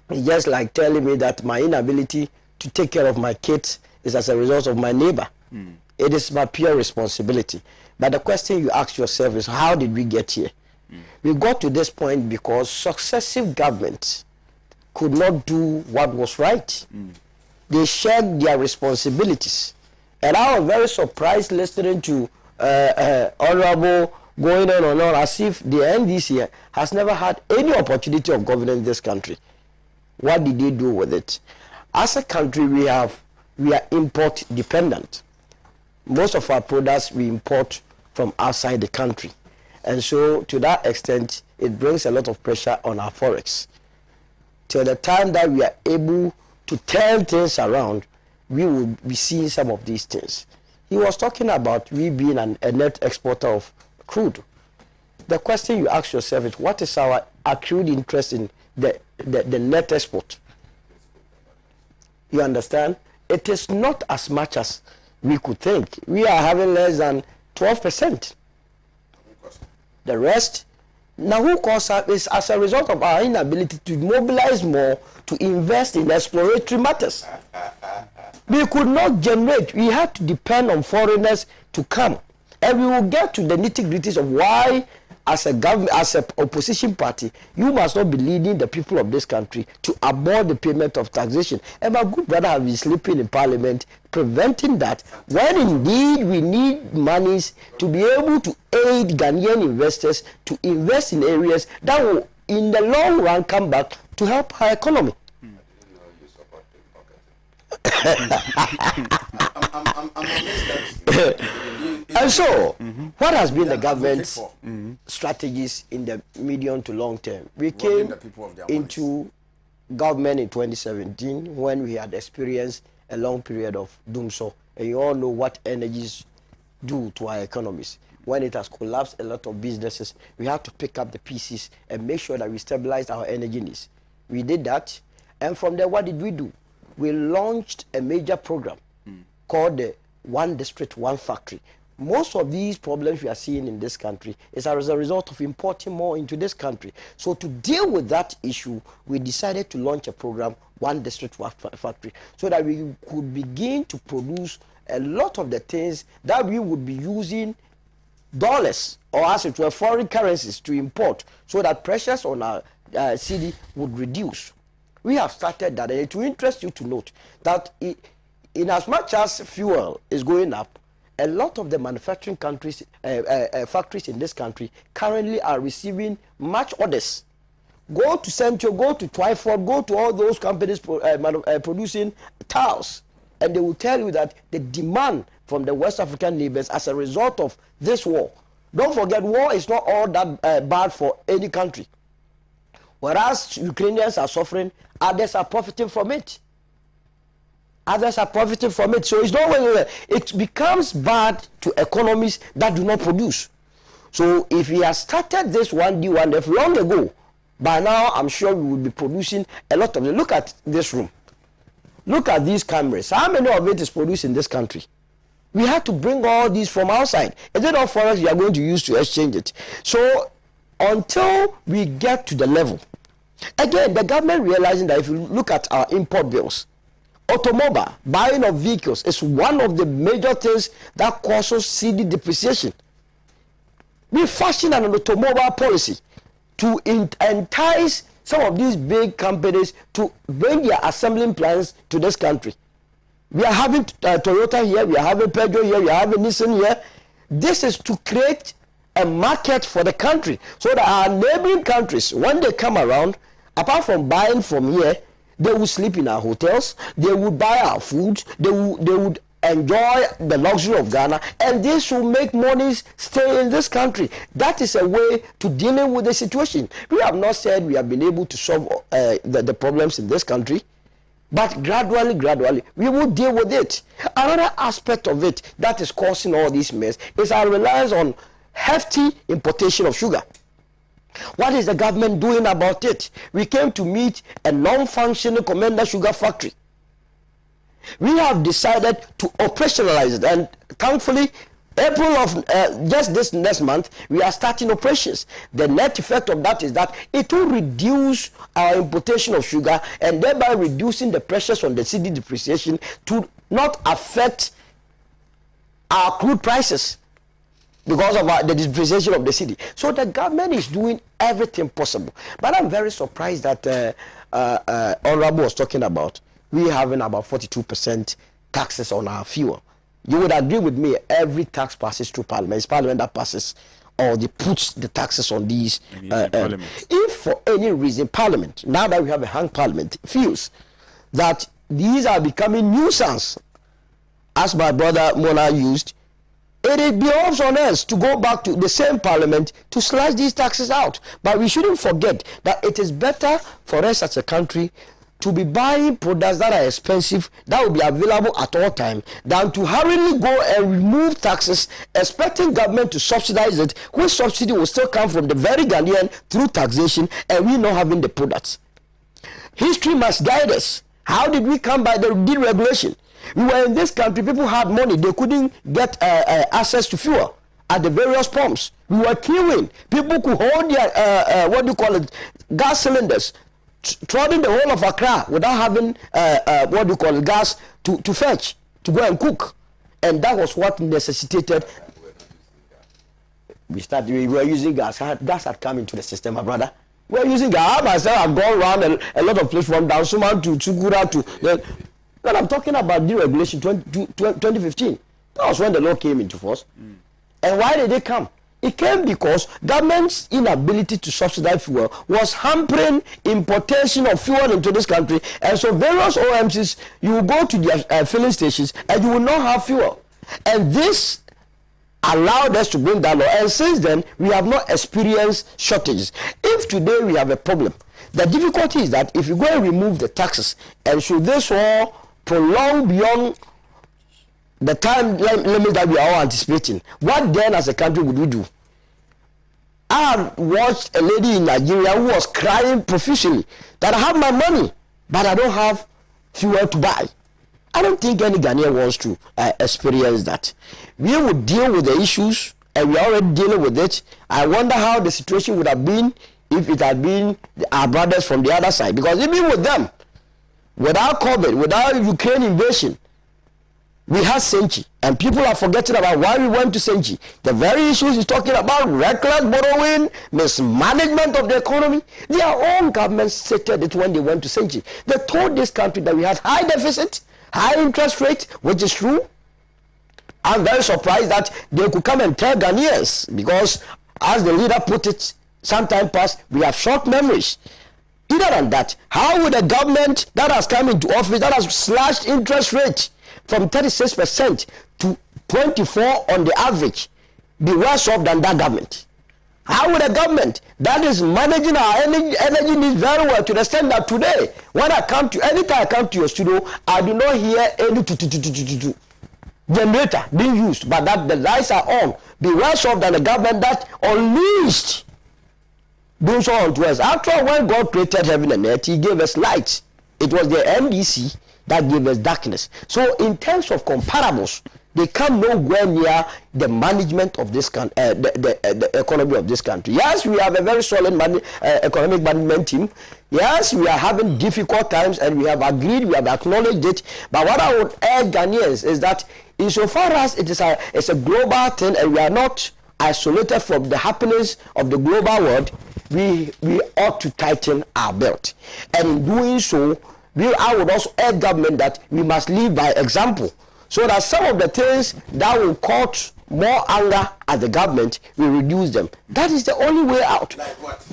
It's just like telling me that my inability to take care of my kids is as a result of my neighbor. It is my pure responsibility. But the question you ask yourself is, how did we get here? We got to this point because successive governments could not do what was right. They shared their responsibilities. And I was very surprised listening to Honorable going on and on as if the NDC has never had any opportunity of governing this country. What did they do with it? As a country, we are import dependent. Most of our products we import from outside the country. And so to that extent, it brings a lot of pressure on our forex. Till the time that we are able to turn things around, we will be seeing some of these things. He was talking about we being a net exporter of crude. The question you ask yourself is, what is our accrued interest in the net export? You understand? It is not as much as we could think. We are having less than 12%. The rest, now who caused that is as a result of our inability to mobilize more to invest in exploratory matters. We could not generate. We had to depend on foreigners to come. And we will get to the nitty-gritties of why, as a government, as an opposition party, you must not be leading the people of this country to abort the payment of taxation. And my good brother has been sleeping in Parliament, preventing that, when indeed we need monies to be able to aid Ghanaian investors to invest in areas that will, in the long run, come back to help our economy. And so, what has been the government's strategies in the medium to long term? We came into government in 2017 when we had experienced a long period of doomsday. And you all know what energies do to our economies. When it has collapsed a lot of businesses, we have to pick up the pieces and make sure that we stabilize our energy needs. We did that. And from there, what did we do? We launched a major program called the One District, One Factory. Most of these problems we are seeing in this country is as a result of importing more into this country. So to deal with that issue, we decided to launch a program, One District, One Factory, so that we could begin to produce a lot of the things that we would be using dollars or as it were foreign currencies to import, so that pressures on our cedi would reduce. We have started that, and it will interest you to note that in as much as fuel is going up, a lot of the manufacturing countries, factories in this country currently are receiving much orders. Go to Central, go to Twyford, go to all those companies producing tiles, and they will tell you that the demand from the West African neighbors as a result of this war. Don't forget, war is not all that bad for any country. Whereas Ukrainians are suffering, others are profiting from it. Others are profiting from it. So it's not when it becomes bad to economies that do not produce. So if we had started this 1D1F long ago, by now I'm sure we would be producing a lot of it. Look at this room. Look at these cameras. How many of it is produced in this country? We had to bring all these from outside. Is it all forex we are going to use to exchange it? So until we get to the level, again, the government realizing that if you look at our import bills, automobile, buying of vehicles is one of the major things that causes CD depreciation. We fashion an automobile policy to entice some of these big companies to bring their assembling plants to this country. We are having Toyota here, we are having Peugeot here, we are having Nissan here. This is to create a market for the country so that our neighboring countries, when they come around, apart from buying from here, they will sleep in our hotels, they would buy our food, they would enjoy the luxury of Ghana, and this will make monies stay in this country. That is a way to dealing with the situation. We have not said we have been able to solve the problems in this country, but gradually, we will deal with it. Another aspect of it that is causing all this mess is our reliance on hefty importation of sugar. What is the government doing about it? We came to meet a non-functioning Commander Sugar Factory. We have decided to operationalize it, and thankfully, April of just this next month, we are starting operations. The net effect of that is that it will reduce our importation of sugar and thereby reducing the pressures on the cedi depreciation to not affect our crude prices because of the depreciation of the cedi. So the government is doing everything possible. But I'm very surprised that Honorable was talking about we having about 42% taxes on our fuel. You would agree with me, every tax passes through Parliament. It's Parliament that passes or they put the taxes on these. If for any reason Parliament, now that we have a hung Parliament, feels that these are becoming nuisance, as my brother Mona used, it behoves on us to go back to the same Parliament to slash these taxes out. But we shouldn't forget that it is better for us as a country to be buying products that are expensive, that will be available at all time, than to hurriedly go and remove taxes, expecting government to subsidize it, which subsidy will still come from the very Ghanaian through taxation, and we not having the products. History must guide us. How did we come by the deregulation? We were in this country, people had money, they couldn't get access to fuel at the various pumps. We were queuing. People could hold their, gas cylinders, trotting the whole of Accra without having gas to fetch, to go and cook. And that was what necessitated. We were using gas. Gas had come into the system, my brother. We were using gas. I myself have gone around a lot of places from Dansuman to Chukura to. But I'm talking about deregulation 2015. That was when the law came into force. And why did they come? It came because government's inability to subsidize fuel was hampering importation of fuel into this country. And so various OMCs, you will go to their filling stations and you will not have fuel. And this allowed us to bring that law. And since then, we have not experienced shortages. If today we have a problem, the difficulty is that if you go and remove the taxes, and should this war prolong beyond the time limit that we are all anticipating, what then as a country would we do? I have watched a lady in Nigeria who was crying profusely that I have my money, but I don't have fuel to buy. I don't think any Ghanaian wants to experience that. We would deal with the issues, and we are already dealing with it. I wonder how the situation would have been if it had been our brothers from the other side. Because even with them, without COVID, without Ukraine invasion, we had Senchi, and people are forgetting about why we went to Senchi. The very issues he's talking about, reckless borrowing, mismanagement of the economy, their own government stated it when they went to Senchi. They told this country that we had high deficit, high interest rate, which is true. I'm very surprised that they could come and tell Ghanaians, because as the leader put it sometime past, we have short memories. Either than that, how would a government that has come into office, that has slashed interest rate from 36% to 24% on the average, be worse off than that government? How would a government that is managing our energy needs very well, to the extent that today, when anytime I come to your studio, I do not hear any generator being used, but that the lights are on, be worse off than a government that unleashed doing so unto us. After all, when God created heaven and earth, he gave us light. It was the NDC that gave us darkness. So in terms of comparables, they come nowhere near the management of this the economy of this country. Yes, we have a very solid economic management team. Yes, we are having difficult times, and we have agreed, we have acknowledged it. But what I would urge Ghanaians is that insofar as it's a global thing, and we are not isolated from the happenings of the global world, we ought to tighten our belt. And in doing so, I would also urge government that we must lead by example, so that some of the things that will cause more anger at the government, we reduce them. That is the only way out. Like what?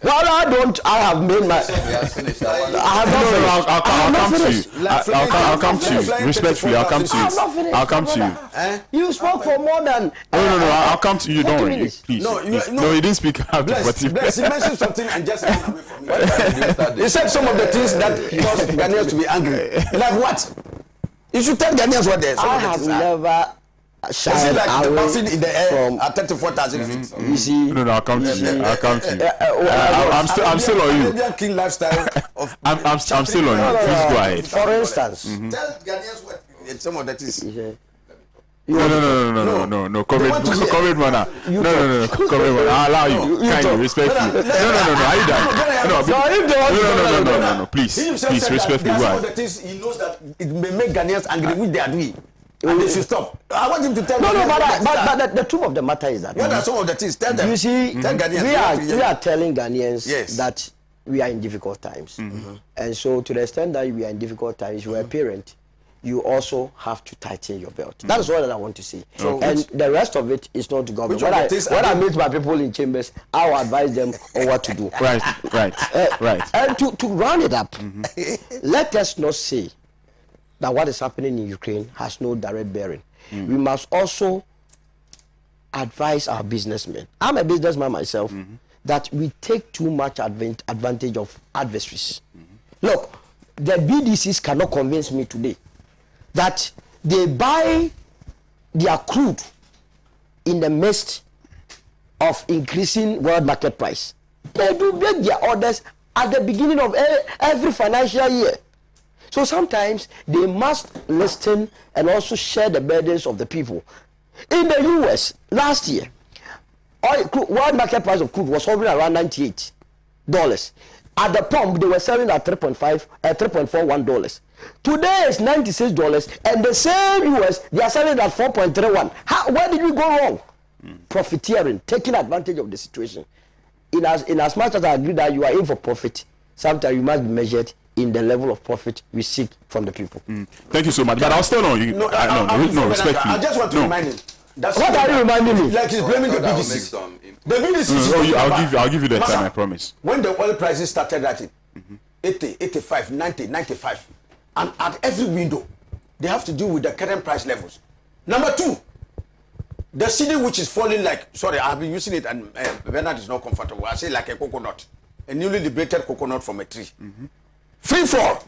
Well, I have made my... I'll come to you. Respectfully, I'll come to you. I'll come to you. You spoke for more than... No, I'll come to you. Don't worry. Please. No, you didn't speak after 40 minutes. He mentioned something and just ran away from me. He said some of the things that cause Ghanaians to be angry. Like what? You should tell Ghanaians what they are. I have never shied like away bouncing in the air from at 34,000 feet. You see, No, I'll come to you. I'm still on you. King lifestyle of I'm still on you. Please go ahead. for instance, tell Ghanaians what some of that is. No. Comrade Mana. No. Comrade Mana. I'll allow you. Kindly, respectfully. No. Are you done? No. Please, respectfully. Go ahead. He knows that it may make Ghanaians angry, which they are doing. And they should stop. I want him to tell but the truth of the matter is that... What are some of the things? Tell them. You see, tell Ghanaians. we are telling Ghanaians Yes. that we are in difficult times. And so to the extent that we are in difficult times, you are a parent, you also have to tighten your belt. That is all that I want to say. And the rest of it is not to government. When I meet my people in chambers, I will advise them on what to do. Right. And to round it up, let us not say that what is happening in Ukraine has no direct bearing. We must also advise our businessmen. I'm a businessman myself, that we take too much advantage of adversaries. Look, the BDCs cannot convince me today that they buy their crude in the midst of increasing world market price. They do break their orders at the beginning of every financial year. So sometimes they must listen and also share the burdens of the people. In the US, last year, world market price of crude was hovering around $98. At the pump, they were selling at $3.41. Today is $96, and the same US, they are selling at $4.31. Where did we go wrong? Profiteering, taking advantage of the situation. In as much as I agree that you are in for profit, sometimes you must be measured in the level of profit we seek from the people. Thank you so much. But I'll still know you. No, respectfully. I just want to remind him. What are you reminding me? Like he's blaming the BDC. The BDC. I'll give you the time, I promise. When the oil prices started at 80, 85, 90, 95, and at every window, they have to deal with the current price levels. Number two, the cedi which is falling like, sorry, I've been using it and Bernard is not comfortable. I say like a coconut, a newly liberated coconut from a tree. Free fall.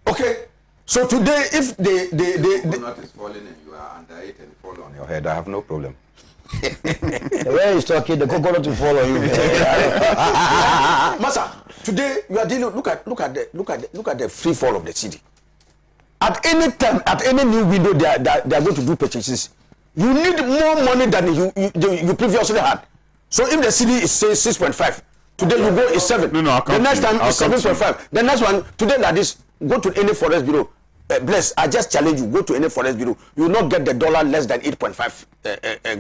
Okay. So today, if the coconut is falling and you are under it and fall on your head, I have no problem. The way he's talking, the coconut will fall on you. Massa, today you are dealing. Look at the free fall of the cedi. At any time, at any new window, they are going to do purchases. You need more money than you previously had. So if the cedi is say 6.5, today you go is 7. No, the next time is 7.5. The next one today like this, go to any forest bureau. Bless, I just challenge you, go to any forex bureau, you will not get the dollar less than 8.5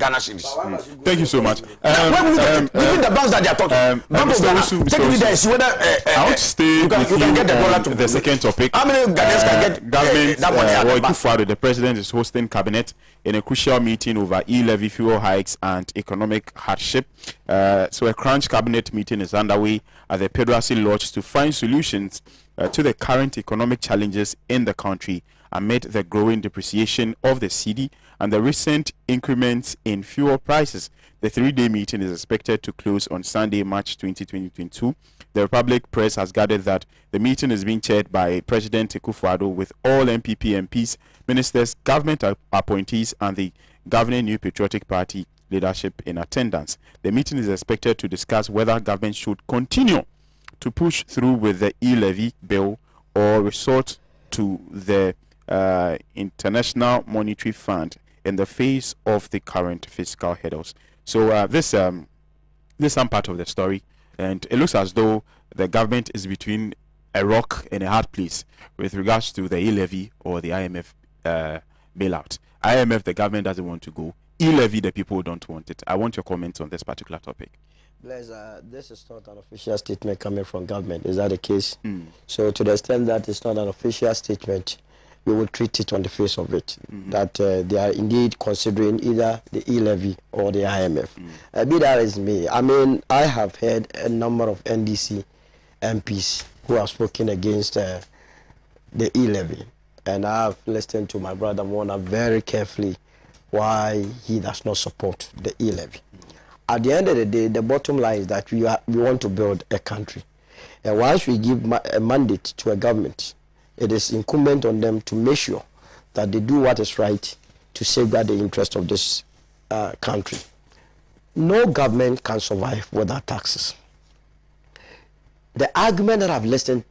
Ghana cedis. Thank you so much. Where will you get it? Even the banks that they are talking, Bank of Ghana, take me there and see whether I want to stay you can get the dollar to the second topic. How many Ghanaians can get government? that money at the bank? The president is hosting cabinet in a crucial meeting over e-levy, fuel hikes, and economic hardship. So a crunch cabinet meeting is underway at the Pedrasi Lodge to find solutions to the current economic challenges in the country amid the growing depreciation of the cedi and the recent increments in fuel prices. The 3-day meeting is expected to close on Sunday, March 2022. The Republic Press has gathered that the meeting is being chaired by President Akufo-Addo with all NPP MPs, ministers, government appointees, and the governing New Patriotic Party leadership in attendance. The meeting is expected to discuss whether government should continue to push through with the e-levy bill or resort to the International Monetary Fund in the face of the current fiscal hurdles. So this some part of the story, and it looks as though the government is between a rock and a hard place with regards to the e-levy or the IMF bailout. IMF, the government doesn't want to go. E-levy, the people don't want it. I want your comments on this particular topic. Bless, this is not an official statement coming from government. Is that the case? So to the extent that it's not an official statement, we will treat it on the face of it, that they are indeed considering either the e-levy or the IMF. Be that as me, I mean, I have heard a number of NDC MPs who have spoken against the e-levy, and I have listened to my brother Mona very carefully why he does not support the e-levy. At the end of the day, the bottom line is that we want to build a country. And once we give a mandate to a government, it is incumbent on them to make sure that they do what is right to safeguard the interest of this country. No government can survive without taxes. The argument that I've listened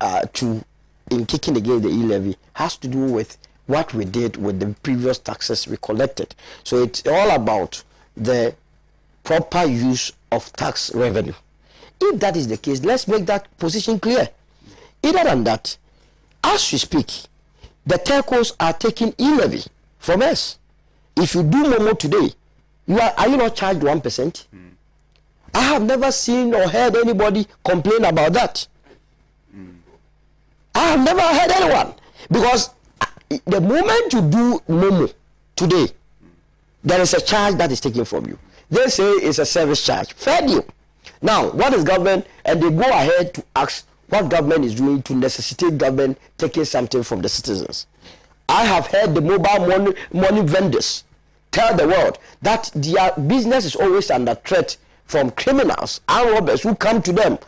to in kicking against the e-levy has to do with what we did with the previous taxes we collected. So it's all about the proper use of tax revenue. If that is the case, let's make that position clear. Other than that, as we speak, the telcos are taking e-levy from us. If you do Momo today, are you not charged 1%? I have never seen or heard anybody complain about that. I have never heard anyone, because the moment you do Momo today, there is a charge that is taken from you. They say it's a service charge. Fair deal. Now, what is government? And they go ahead to ask what government is doing to necessitate government taking something from the citizens. I have heard the mobile money vendors tell the world that their business is always under threat from criminals and robbers who come to them,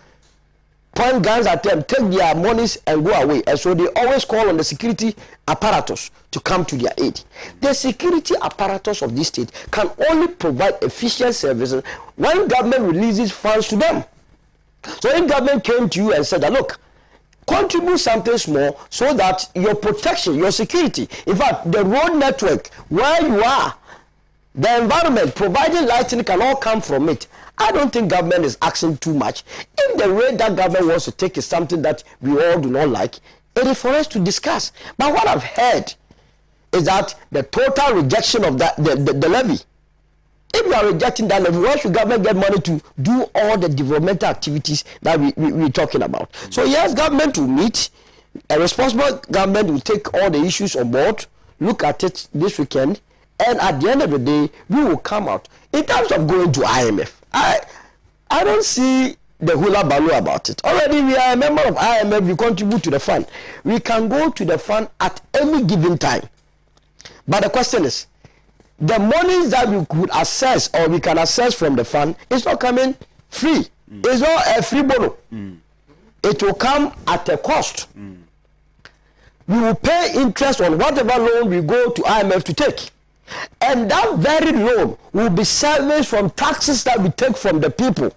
point guns at them, take their monies and go away. And so they always call on the security apparatus to come to their aid. The security apparatus of this state can only provide efficient services when government releases funds to them. So if government came to you and said that, look, contribute something small so that your protection, your security, in fact, the road network, where you are, the environment, providing lighting can all come from it. I don't think government is asking too much. If the rate that government wants to take is something that we all do not like, it is for us to discuss. But what I've heard is that the total rejection of that the levy. If we are rejecting that levy, why should government get money to do all the developmental activities that we're talking about? So yes, government will meet. A responsible government will take all the issues on board, look at it this weekend, and at the end of the day, we will come out. In terms of going to IMF, I don't see the hula baloo about it. Already we are a member of IMF, we contribute to the fund. We can go to the fund at any given time. But the question is, the monies that we could access or we can access from the fund is not coming free. It's not a free bono. It will come at a cost. We will pay interest on whatever loan we go to IMF to take. And that very loan will be serviced from taxes that we take from the people.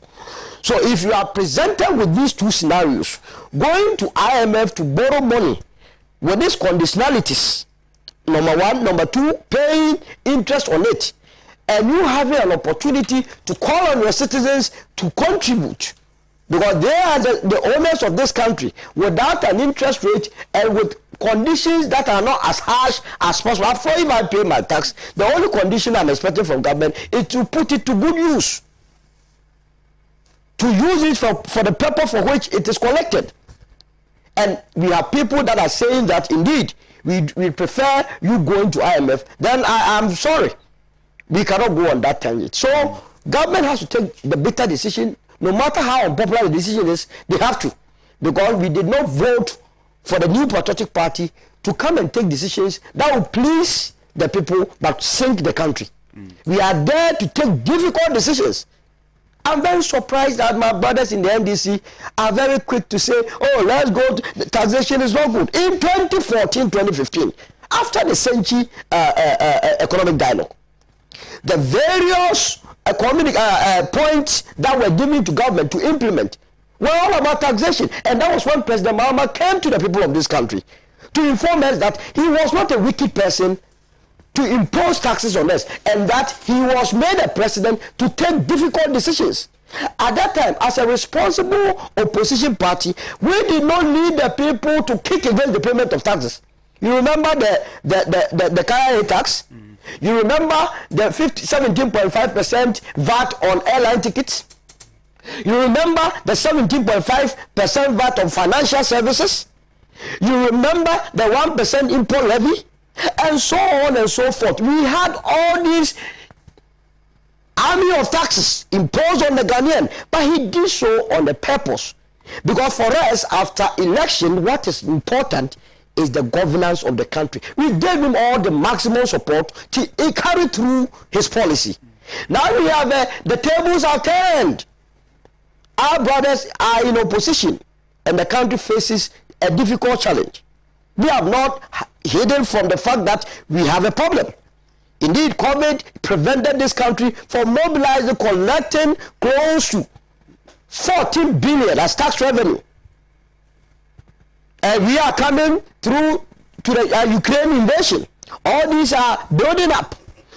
So if you are presented with these two scenarios, going to IMF to borrow money with these conditionalities, number one, number two, paying interest on it, and you having an opportunity to call on your citizens to contribute, because they are the owners of this country, without an interest rate and with conditions that are not as harsh as possible. After if I pay my tax, the only condition I'm expecting from government is to put it to good use. To use it for the purpose for which it is collected. And we have people that are saying that indeed we prefer you going to IMF. Then I'm sorry. We cannot go on that tangent. So government has to take the better decision. No matter how unpopular the decision is, they have to. Because we did not vote for the New Patriotic Party to come and take decisions that will please the people but sink the country. We are there to take difficult decisions. I'm very surprised that my brothers in the NDC are very quick to say, oh, let's go, taxation is not good. In 2014, 2015, after the Senchi economic dialogue, the various economic points that were given to government to implement were all about taxation. And that was when President Mahama came to the people of this country to inform us that he was not a wicked person to impose taxes on us, and that he was made a president to take difficult decisions. At that time, as a responsible opposition party, we did not need the people to kick against the payment of taxes. You remember the KIA tax? You remember the 17.5% VAT on airline tickets? You remember the 17.5% VAT on financial services? You remember the 1% import levy? And so on and so forth. We had all these army of taxes imposed on the Ghanaian, but he did so on the purpose. Because for us, after election, what is important is the governance of the country. We gave him all the maximum support to carry through his policy. Now we have the tables are turned. Our brothers are in opposition, and the country faces a difficult challenge. We have not hidden from the fact that we have a problem. Indeed, COVID prevented this country from mobilizing, collecting close to 14 billion as tax revenue. And we are coming through to the Ukraine invasion. All these are building up.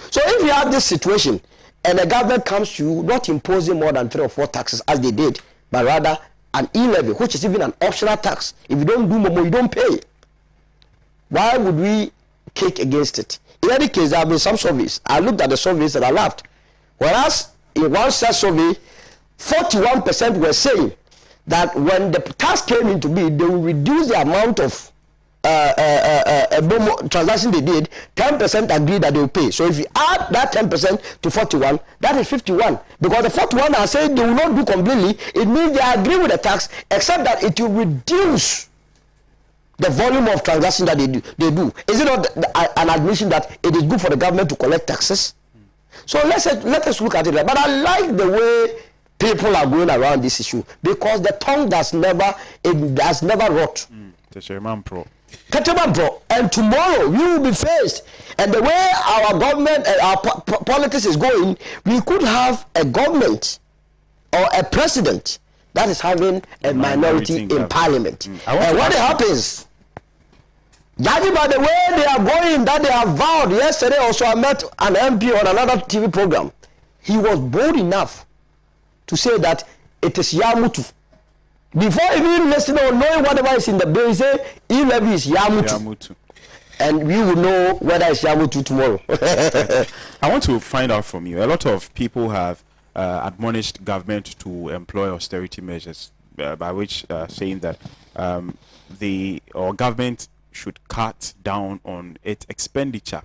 So if you have this situation and the government comes to you not imposing more than 3 or 4 taxes as they did, but rather an E-Levy, which is even an optional tax. If you don't do more, you don't pay. Why would we kick against it? In any case, there have been some surveys. I looked at the surveys and I laughed. Whereas in one such survey, 41% were saying that when the tax came into being, they will reduce the amount of transaction they did. 10% agreed that they will pay. So if you add that 10% to 41, that is 51. Because the 41 are saying they will not do completely. It means they agree with the tax, except that it will reduce the volume of transactions that they do. Is it not an admission that it is good for the government to collect taxes? So let us look at it. But I like the way people are going around this issue, because the tongue does never rot. And tomorrow we will be faced. And the way our government, our politics is going, we could have a government or a president that is having a minority in parliament. And what happens? Judging by the way they are going, that they have vowed. Yesterday also I met an MP on another TV program. He was bold enough to say that it is Yamutu. Before even listening or knowing whatever is in the bill, he said E-Levy is Yamutu. And we will know whether it's Yamutu tomorrow. I want to find out from you. A lot of people have admonished government to employ austerity measures, by which saying that government should cut down on its expenditure.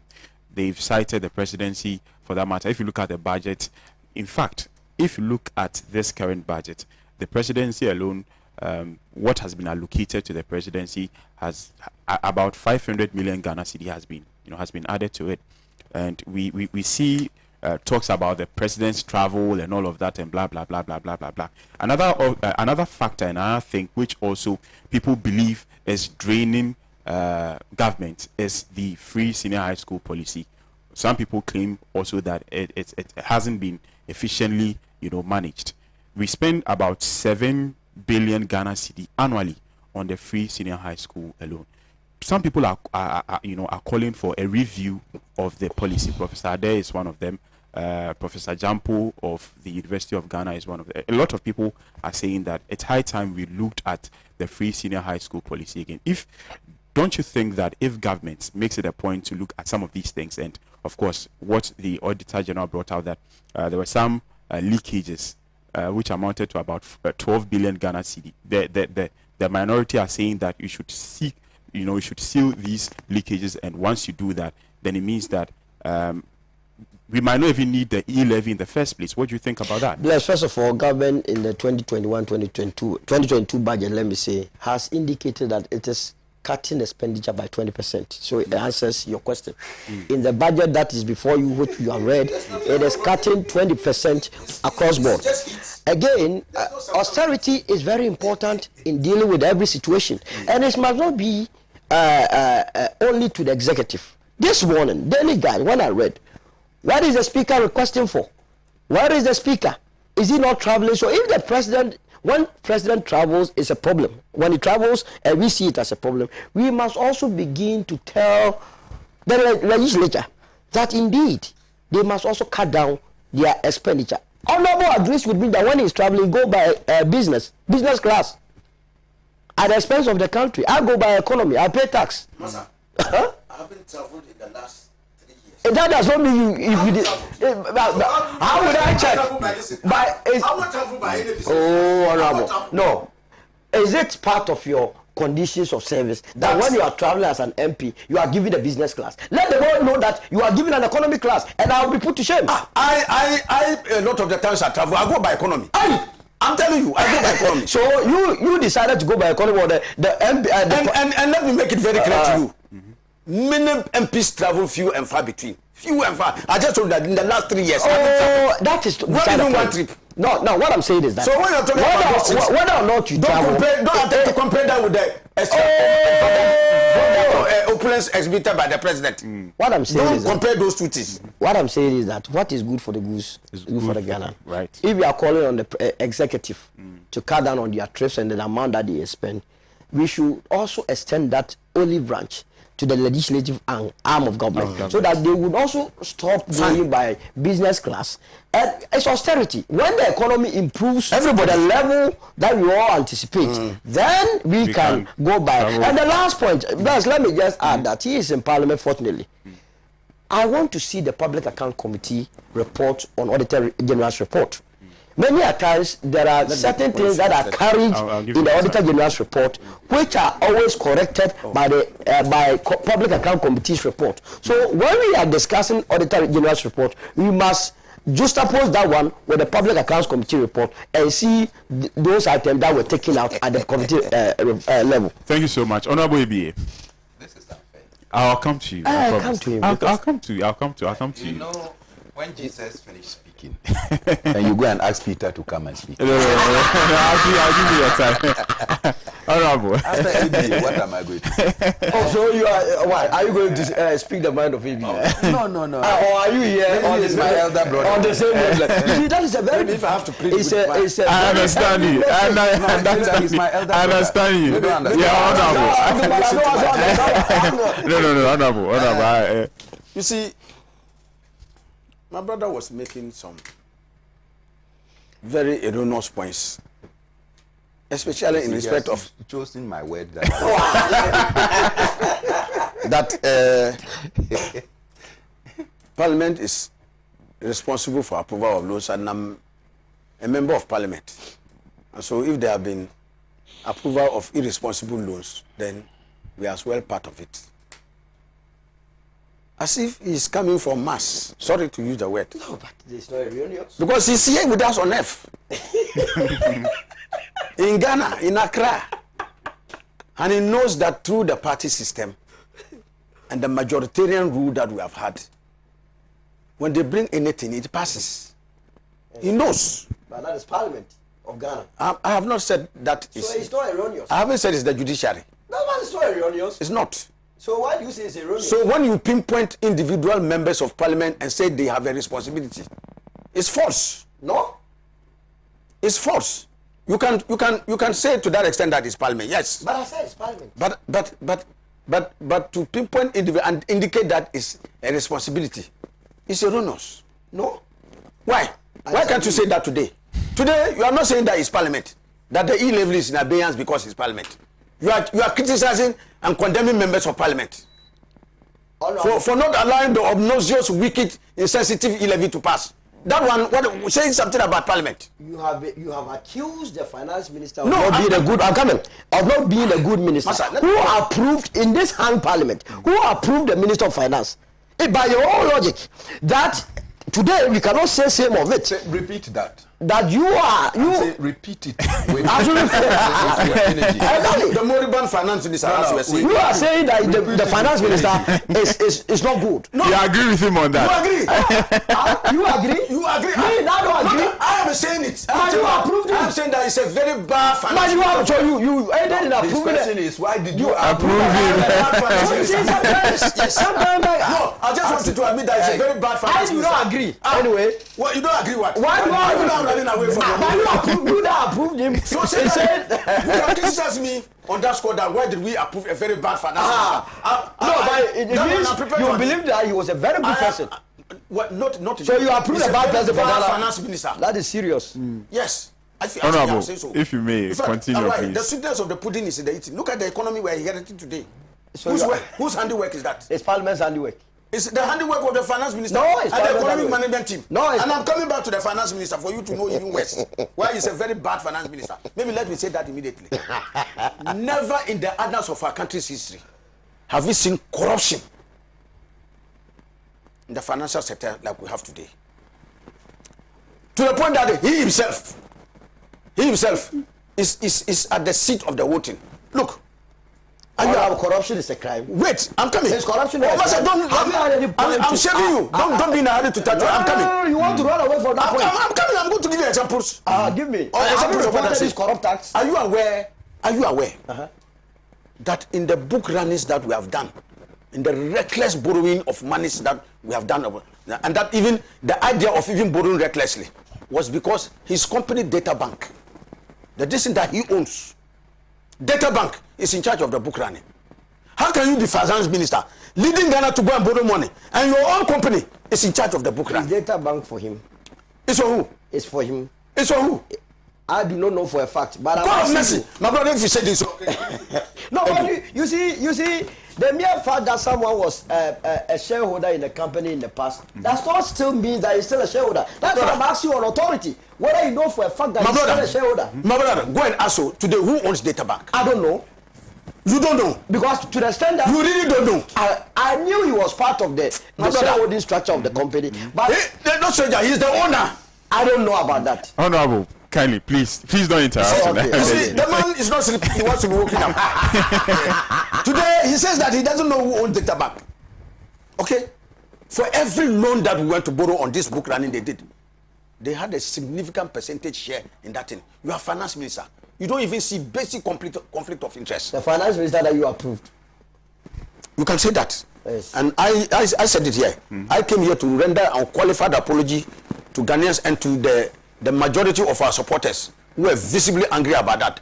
They've cited the presidency for that matter. If you look at the budget, in fact, if you look at this current budget, the presidency alone, what has been allocated to the presidency has about 500 million Ghana cedi has been added to it, and we see talks about the president's travel and all of that and blah blah blah blah blah blah blah. Another factor and another thing which also people believe is draining government is the free senior high school policy. Some people claim also that it hasn't been efficiently managed. We spend about 7 billion Ghana cedi annually on the free senior high school alone. Some people are calling for a review of the policy. Professor Ade is one of them. Professor Jampo of the University of Ghana is one of them. A lot of people are saying that it's high time we looked at the free senior high school policy again. If don't you think that if government makes it a point to look at some of these things, and of course what the Auditor General brought out, that there were some leakages which amounted to about 12 billion Ghana cedi. The minority are saying that you should seek, you should seal these leakages, and once you do that, then it means that we might not even need the E-Levy in the first place. What do you think about that? Yes, first of all, government in the 2021-2022 budget, let me say, has indicated that it is cutting expenditure by 20%. So it answers your question. In the budget that is before you, which you have read, it is cutting 20% across board. Again, austerity is very important in dealing with every situation, and it must not be only to the executive. This morning, Daily Guide, when I read, what is the speaker requesting for? Where is the speaker? Is he not traveling? So if the president, when president travels, it's a problem. When he travels, and we see it as a problem, we must also begin to tell the legislature that indeed they must also cut down their expenditure. Honorable agrees with me that when he's traveling, go by business class at the expense of the country. I go by economy. I pay tax. Masa, I haven't traveled in the last 3 years. That does not mean you. If you did, how would I check? I won't travel by any business. Oh, honorable. No. Is it part of your conditions of service that when you are traveling as an MP, you are given a business class? Let the world know that you are given an economy class, and I will be put to shame. I a lot of the times I travel, I go by economy. I'm telling you, I go by economy. So you decided to go by economy, or the MP, and let me make it very clear to you. Many MPs travel few and far between. Few and far. I just told you that in the last 3 years. That is not even one trip. No, what I'm saying is that. So when you're talking about those things, whether or not you travel, don't attempt to compare that with the opulence exhibited by the president. What I'm saying is don't compare those two things. What I'm saying is that what is good for the goose is good for the Ghana. Right. If you are calling on the executive to cut down on their trips and the amount that they spend, we should also extend that olive branch to the legislative arm of government, so that they would also stop going by business class. And it's austerity. When the economy improves to the level that we all anticipate, then we can go by. And the last point, let me just add that he is in Parliament, fortunately. I want to see the Public Account Committee report on Auditor General's report. Many times there are certain things that are carried in the Auditor General's report, which are always corrected by the Public Account Committee's report. So when we are discussing Auditor General's report, we must juxtapose that one with the Public Accounts Committee report and see those items that were taken out at the committee level. Thank you so much, Honorable ABA. This is unfair. I'll come to you. I'll come to you. I'll come to you. I'll come to you. You know, when Jesus finished speaking, and you go and ask Peter to come and speak. No, I'll give you your time. Honorable. After ABA, what am I going to do? So you are why? Are you going to speak the mind of ABA? No. Or are you here on this my elder brother? On the same level. You see, that is a very. If I have to plead with I understand you. I understand you. Yeah, honorable. No, honorable. You see, my brother was making some very erroneous points, especially in respect of choosing my word that Parliament is responsible for approval of laws, and I'm a member of Parliament. And so if there have been approval of irresponsible loans, then we are as well part of it. As if he's coming from Mars. Sorry to use the word. No, but it's not erroneous. Because he's here with us on Earth. In Ghana, in Accra. And he knows that through the party system and the majoritarian rule that we have had, when they bring anything, it passes. He knows. But that is Parliament of Ghana. I have not said that. So it's not erroneous. I haven't said it's the judiciary. No, but it's not erroneous. It's not. So why do you say it's erroneous? So when you pinpoint individual members of Parliament and say they have a responsibility, it's false. No? It's false. You can say to that extent that it's Parliament, yes. But I said it's Parliament. But to pinpoint individual and indicate that it's a responsibility, it's erroneous. No. Why? Why can't you say that today? Today you are not saying that it's Parliament, that the E-Levy is in abeyance because it's Parliament. You are criticizing and condemning members of parliament for not allowing the obnoxious, wicked, insensitive E-Levy to pass. That one, saying something about parliament. You have accused the finance minister of not being a good. I'm coming. Of not being a good minister. Master, who approved in this hang parliament? Who approved the minister of finance? By your own logic, that today we cannot say same of it. Repeat that. That you Say, repeat it. The moribund finance minister. You are saying that the finance minister is not good. No. You agree with him on that? You agree? You agree? Me, I don't agree. I am saying it. You approved it. I am saying that it's a very bad finance. But you have, so you ended in approving The question it. is, why did you approve him? Yes. No, I just want you to admit that it's a very bad finance. I do not agree. Anyway. Well, you don't agree what? Why do I not running away from you don't approve him. So say you can criticize me on that score that why did we approve a very bad finance it means you believe that he was a very good person. Not so you approve a bad person for that finance minister. That is serious. Yes. Honorable, so. if you may continue, please. The sweetness of the pudding is in the eating. Look at the economy we are inheriting today. So whose handiwork is that? It's Parliament's handiwork. It's the handiwork of the finance minister and the economic management team. No, and I'm coming back to the finance minister for you to know even worse. Why he's a very bad finance minister. Maybe let me say that immediately. Never in the annals of our country's history have we seen corruption in the financial sector like we have today. To the point that he himself is at the seat of the voting. Look. Corruption is a crime. Wait, I'm coming. It's corruption. I'm shaving you. Don't be in a hurry to touch me. I'm coming. No, you want to run away from that point. I'm coming. I'm going to give you examples. Give me. Examples of what I say. Corrupt tax. Are you aware that in the book runnings that we have done, in the reckless borrowing of monies that we have done, and that even the idea of even borrowing recklessly was because his company Data Bank, the decision that he owns, Data Bank is in charge of the book running. How can you be finance minister leading Ghana to go and borrow money and your own company is in charge of the book running? Data Bank for him. It's for who? It's for him. It's for who? I do not know for a fact, but God of mercy, my brother, if you say this, no, but you see, the mere fact that someone was a shareholder in the company in the past, does not still mean that he's still a shareholder. That's what I'm asking you on authority. Whether you know for a fact that he's still a shareholder. My brother, go and ask you today who owns Data Bank. I don't know. You don't know? Because to the extent that you really don't know. I knew he was part of the shareholding structure of the company. But not stranger, he's the owner. I don't know about that. Honorable, kindly, please don't interrupt. Okay. You see, the man is not sleeping, he wants to be woken up. Today, he says that he doesn't know who owns Data Bank. Okay? For every loan that we went to borrow on this book running, they had a significant percentage share in that thing. You are finance minister. You don't even see basic conflict of interest. The finance minister that you approved. You can say that. Yes. And I said it here. I came here to render a qualified apology to Ghanaians and to the majority of our supporters who are visibly angry about that.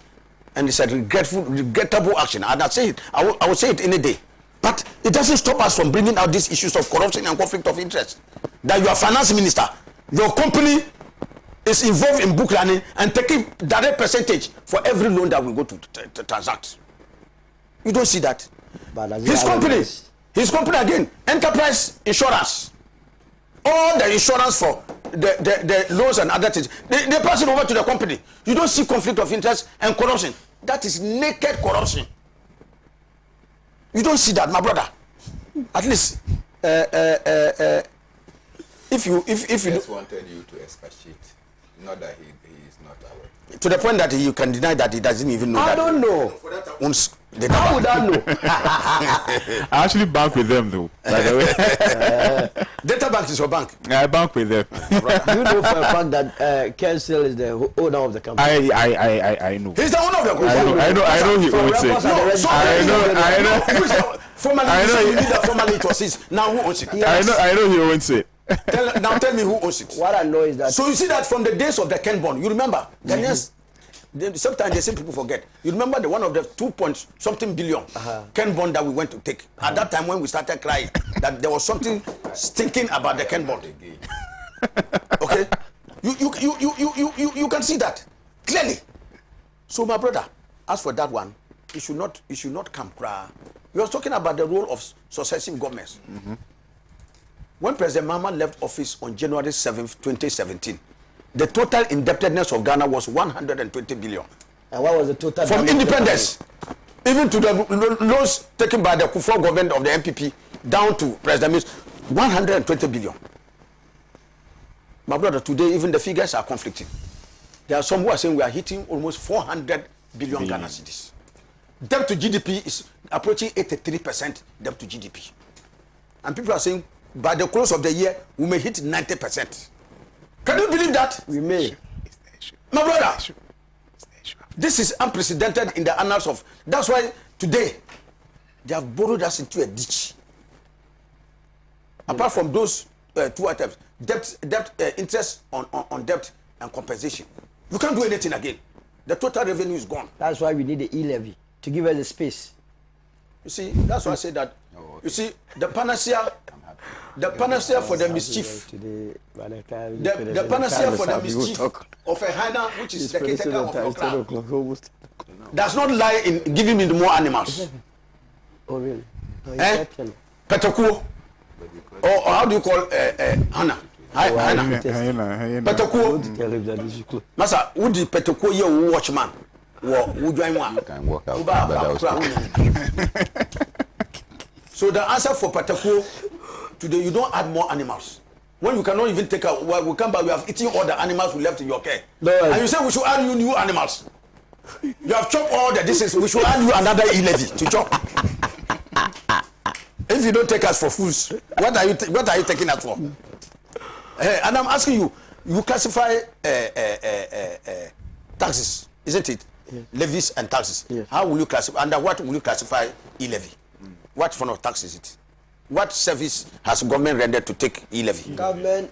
And it's a regrettable action. And I say it. I will say it any day. But it doesn't stop us from bringing out these issues of corruption and conflict of interest. That you are finance minister, your company is involved in book running and taking direct percentage for every loan that we go to transact. You don't see that. His company again, Enterprise Insurance. All the insurance for the loans and other things, they pass it over to the company. You don't see conflict of interest and corruption. That is naked corruption. You don't see that, my brother. At least, if you just wanted you to expatiate, not that he is not aware. To the point that you can deny that he doesn't even know. I don't know. How would I know? I actually bank with them though, by the way. Data Bank is your bank. I bank with them. You know for a fact that Ken Sale is the owner of the company. I know. He's the owner of the company. I know he owns it. Formally it was his. Now who owns it? Yes. I know he owns it. Now tell me who owns it. What I know is that. So you see that from the days of the Ken bond, you remember? Ghanaians, sometimes the same people forget. You remember the one of the 2-point-something billion Ken bond that we went to take at that time when we started crying that there was something stinking about the Ken bond. Okay, you can see that clearly. So my brother, as for that one, it should not come. You are talking about the role of successive governments. When President Mahama left office on January 7th, 2017, the total indebtedness of Ghana was 120 billion. And what was the total? From independence, even to the loans taken by the Kufuor government of the MPP, down to President Mills, 120 billion. My brother, today even the figures are conflicting. There are some who are saying we are hitting almost 400 billion Ghana cedis. Debt to GDP is approaching 83% debt to GDP. And people are saying by the close of the year, we may hit 90%. Can you believe that? We may. My brother, this is unprecedented in the annals of... That's why today, they have borrowed us into a ditch. Apart from those two items, debt, interest on debt and compensation. You can't do anything again. The total revenue is gone. That's why we need the E-Levy to give us the space. You see, that's why I say that. You see, the panacea for the mischief, the panacea for the mischief of a hyena, which is the caretaker of your clan, does not lie in giving me more animals. Oh, really? No, Petakuo. Or how do you call Hana? Hana. Petakuo. Masa, would the Petakuo ye watchman? Would join one? Can work out. So the answer for Petakuo today, you don't add more animals. When you cannot even take out, well, we come back, we have eaten all the animals we left in your care. No, and you say we should add you new animals. You have chopped all the dishes, we should add you another E-Levy to chop. If you don't take us for fools, what are you taking us for? And I'm asking you, you classify taxes, isn't it? Yes. Levies and taxes. Yes. How will you classify? Under what will you classify E-Levy? What form of tax is it? What service has government rendered to take E-Levy? Government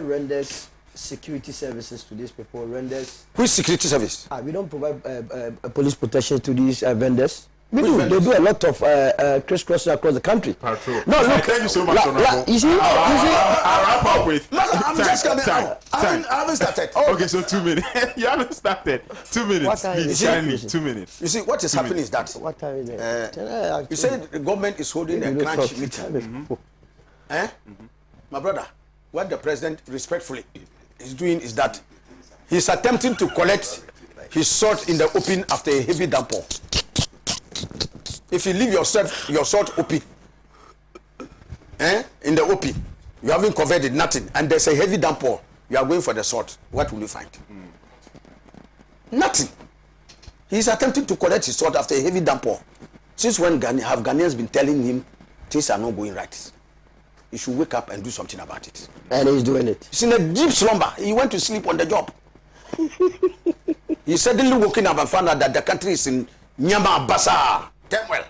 renders security services to these people. Which security service? We don't provide police protection to these vendors. We do. They do a lot of crisscrossing across the country. Patrol. No, look. Thank you so much, you see, I'll wrap up with. I'm just coming out. I haven't started. Okay, so 2 minutes. You haven't started. 2 minutes. Please, 2 minutes. You see, what is happening is that. What time is it? You say the government is holding a crunch meeting. My brother, what the president respectfully is doing is that he's attempting to collect his salt in the open after a heavy downpour. If you leave your salt open, in the open, you haven't covered it, nothing, and there's a heavy downpour, you are going for the salt, what will you find? Nothing. He's attempting to collect his salt after a heavy downpour. Since when have Ghanaians been telling him things are not going right? He should wake up and do something about it. And he's doing it. He's in a deep slumber. He went to sleep on the job. He suddenly woken up and found out that the country is in Nyama Bazaar. Well,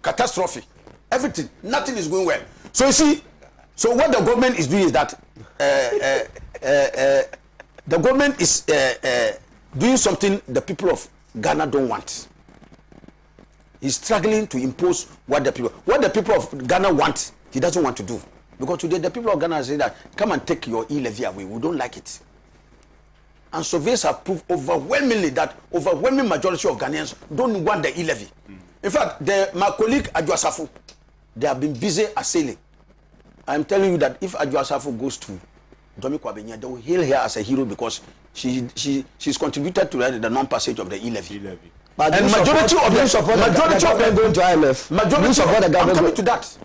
catastrophe, everything, nothing is going well. So you see, so what the government is doing is that the government is doing something the people of Ghana don't want. He's struggling to impose what the people of Ghana want. He doesn't want to do, because today the people of Ghana say that come and take your E-Levy away. We don't like it. And surveys have proved overwhelmingly that overwhelming majority of Ghanaians don't want the E-Levy. In fact, my colleague Adjuasafu, they have been busy assailing. I'm telling you that if Adjuasafu goes to Domi Kwabenya, they will hail her as a hero because she's contributed to the non-passage of the E-Levy. But and majority of them going to IMF. Majority of the government. I'm coming to that.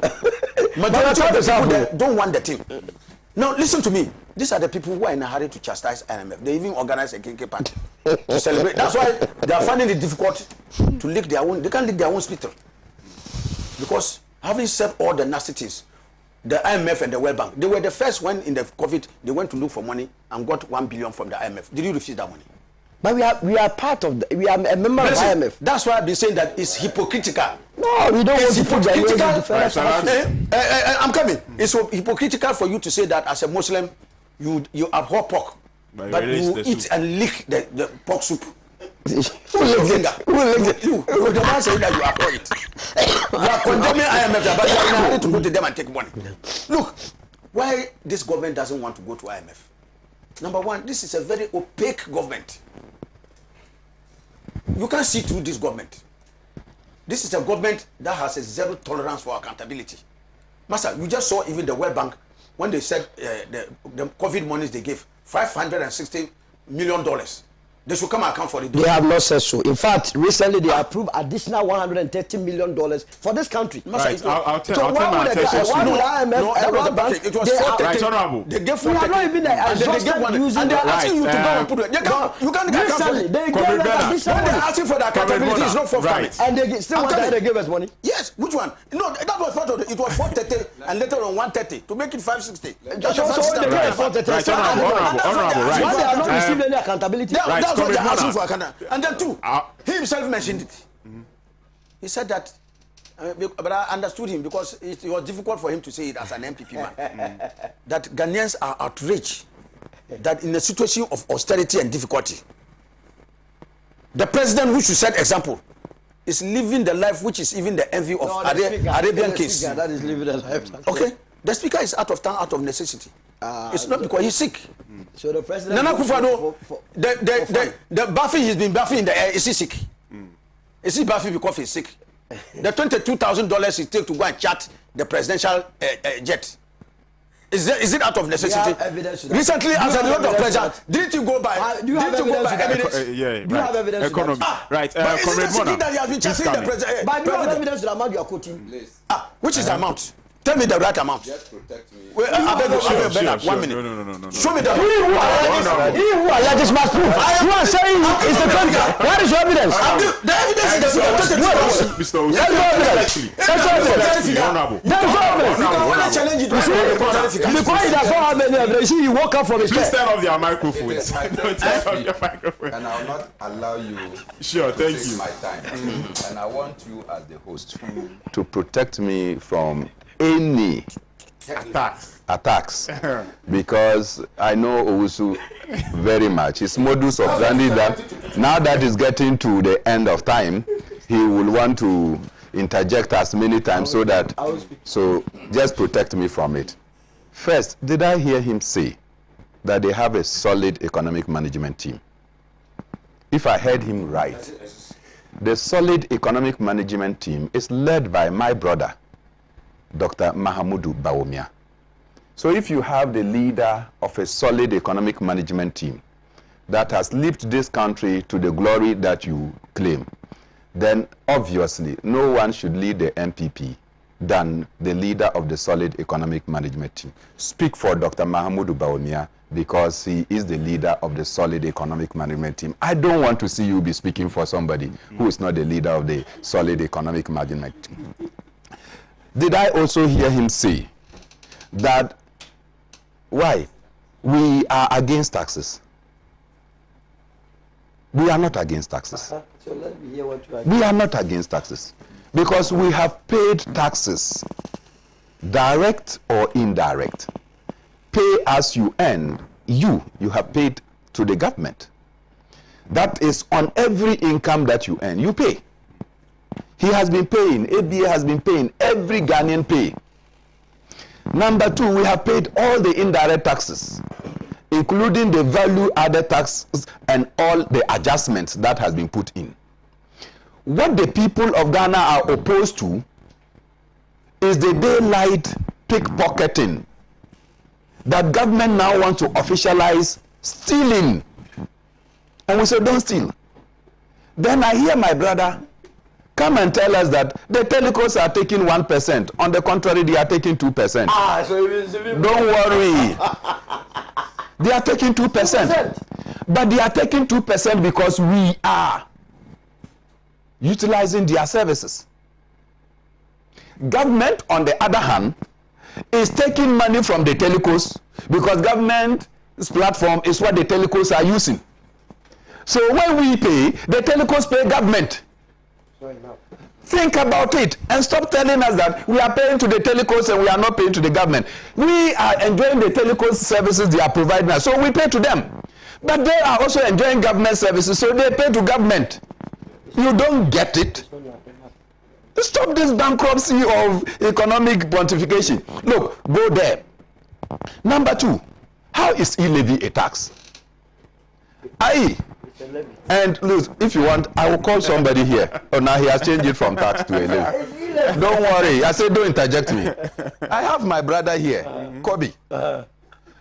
Majority of the people don't want the thing. Now listen to me. These are the people who are in a hurry to chastise IMF. They even organize a KK party to celebrate. That's why they are finding it difficult to lick their own. They can't lick their own spittle because having said all the nasty things, the IMF and the World Bank, they were the first one in the COVID. They went to look for money and got 1 billion from the IMF. Did you refuse that money? But we are part of we are a member of IMF. That's why I've been saying that it's hypocritical. No, we don't want to put I'm coming. It's hypocritical for you to say that as a Muslim you abhor pork, but you eat and lick the pork soup. Who licked it? You the man saying that you abhor it. You are condemning IMF, but you are in a hurry to go to them and take money. Look, why this government doesn't want to go to IMF? Number one, this is a very opaque government. You can't see through this government. This is a government that has a zero tolerance for accountability. Master, you just saw even the World Bank when they said the COVID monies they gave, $560 million. They should come and account for it. They have not said so. In fact, recently they approved additional $130 million for this country. Right. I'll tell why my would the IMF, World Bank, it was 430. Right, Honorable. They gave we are not even and then they gave one. using And they're the asking you to go and put it. You can't account for recently it. they gave us additional When they're money. asking for the accountability, it's not forthcoming. Right. And they still want to give us money. Yes, which one? No, that was part of it. It was 430 and later on 130 to make it 560. So they gave us 430. Right, Honorable, right. Why they have not received any accountability? That's what they're Comrade asking Mona. for. And then two, he himself mentioned it. He said that, but I understood him because it was difficult for him to say it as an MPP man. That Ghanaians are outraged that in a situation of austerity and difficulty, the president who should set example is living the life which is even the envy of Arabian case. That is living the life. Okay, the speaker is out of town, out of necessity. It's not because he's sick. So the president. Nana Akufo-Addo, the buffing he's been buffing in the air, is he sick? Is he buffing because he's sick? The $22,000 he take to go and chat the presidential jet. Is it out of necessity? Recently, as a result of pressure, didn't you go by? Do you have evidence? Yeah, Do you have right. evidence? Economy. Right. But is it Comrade the Mona. that he has been chatting the president? But do you have evidence to the amount you are quoting? Which is the amount? Tell me the right amount. Just protect me. Well, I beg you, Bernard, 1 minute. No. Show me the. He who alleges must prove. You are saying it's the contract. What is your evidence? The evidence is the Mr. There's no evidence. There's no evidence. Honorable. There's no evidence. When I challenge it, Because he does not have any evidence, you woke up from his Please chair. turn off your microphones. Don't turn off your microphone. And I will not allow you Sure, to thank take you. my time. And I want you as the host to protect me from any attacks because I know Owusu very much. His modus operandi that now that is getting to the end of time, he will want to interject as many times so just protect me from it. First, did I hear him say that they have a solid economic management team? If I heard him right, the solid economic management team is led by my brother, Dr. Mahamudu Bawumia. So if you have the leader of a solid economic management team that has lifted this country to the glory that you claim, then obviously no one should lead the MPP than the leader of the solid economic management team. Speak for Dr. Mahamudu Bawumia because he is the leader of the solid economic management team. I don't want to see you be speaking for somebody who is not the leader of the solid economic management team. Did I also hear him say that why we are against taxes? We are not against taxes. So let me hear what you are. We are not against taxes because we have paid taxes, direct or indirect. Pay as you earn, you have paid to the government. That is on every income that you earn, you pay. He has been paying, ABA has been paying, every Ghanaian pay. Number two, we have paid all the indirect taxes, including the value-added taxes and all the adjustments that has been put in. What the people of Ghana are opposed to is the daylight pickpocketing that government now wants to officialize stealing. And we say, don't steal. Then I hear my brother come and tell us that the telecos are taking 1%. On the contrary, they are taking 2%. Don't worry. They are taking 2%. But they are taking 2% because we are utilizing their services. Government, on the other hand, is taking money from the telecos because government's platform is what the telecos are using. So when we pay, the telecos pay government. Think about it and stop telling us that we are paying to the telecos and we are not paying to the government. We are enjoying the telecos services they are providing us, so we pay to them. But they are also enjoying government services, so they pay to government. You don't get it. Stop this bankruptcy of economic pontification. Look, go there. Number two, how is E-Levy a tax? And look, if you want, I will call somebody here. Oh, now he has changed it from tax to a levy. Don't worry. I said, don't interject me. I have my brother here, Kobe.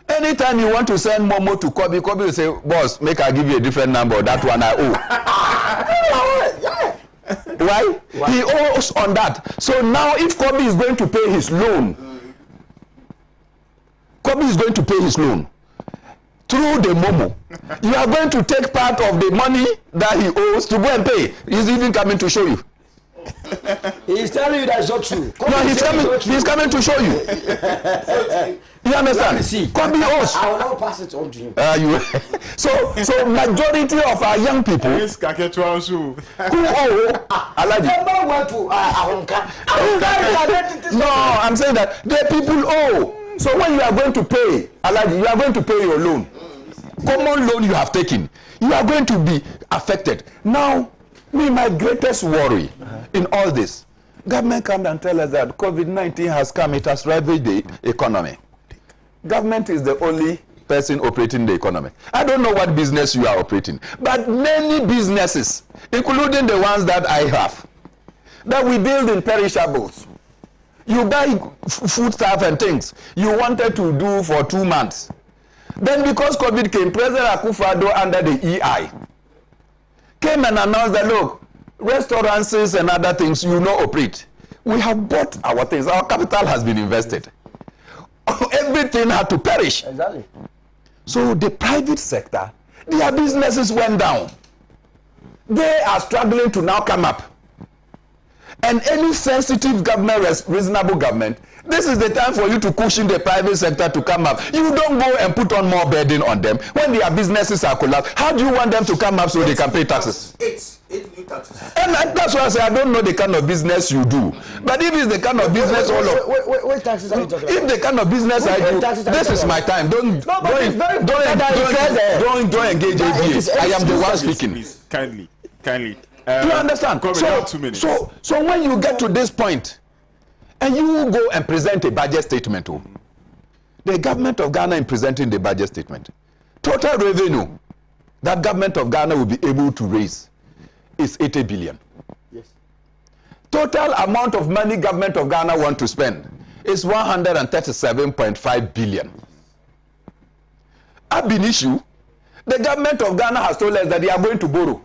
Anytime you want to send Momo to Kobe, Kobe will say, boss, make I give you a different number. That one I owe. Why? He owes on that. So now if Kobe is going to pay his loan, Kobe is going to pay his loan through the Momo. You are going to take part of the money that he owes to go and pay. He's even coming to show you. He's telling you that's not true. No, he's coming to show you. You understand? See, Kobe owes. I will not pass it on to him. So majority of our young people who owe Alaji. No, I'm saying that the people owe. So when you are going to pay, Alaji, you are going to pay your loan. Common loan you have taken, you are going to be affected. Now, my greatest worry in all this, government come and tell us that COVID-19 has come, it has ravaged the economy. Government is the only person operating the economy. I don't know what business you are operating, but many businesses, including the ones that I have, that we build in perishables. You buy food stuff and things you wanted to do for 2 months. Then because COVID came, President Akufo-Addo under the EI came and announced that, look, restaurants and other things you know operate. We have bought our things. Our capital has been invested. Everything had to perish. Exactly. So the private sector, their businesses went down. They are struggling to now come up. And any sensitive government, reasonable government, this is the time for you to cushion the private sector to come up. You don't go and put on more burden on them when their businesses are collapsed. How do you want them to come up so they can pay taxes? Eight new taxes. And that's why I say I don't know the kind of business you do. But if it's the kind of business What taxes are you talking about? if the kind of business I do, this is my time. Don't engage ADA. I am the one speaking. Please, kindly. You understand? So when you get to this point, and you go and present a budget statement, the government of Ghana in presenting the budget statement, total revenue that government of Ghana will be able to raise is 80 billion. Yes. Total amount of money government of Ghana want to spend is 137.5 billion. Ab initio, the government of Ghana has told us that they are going to borrow.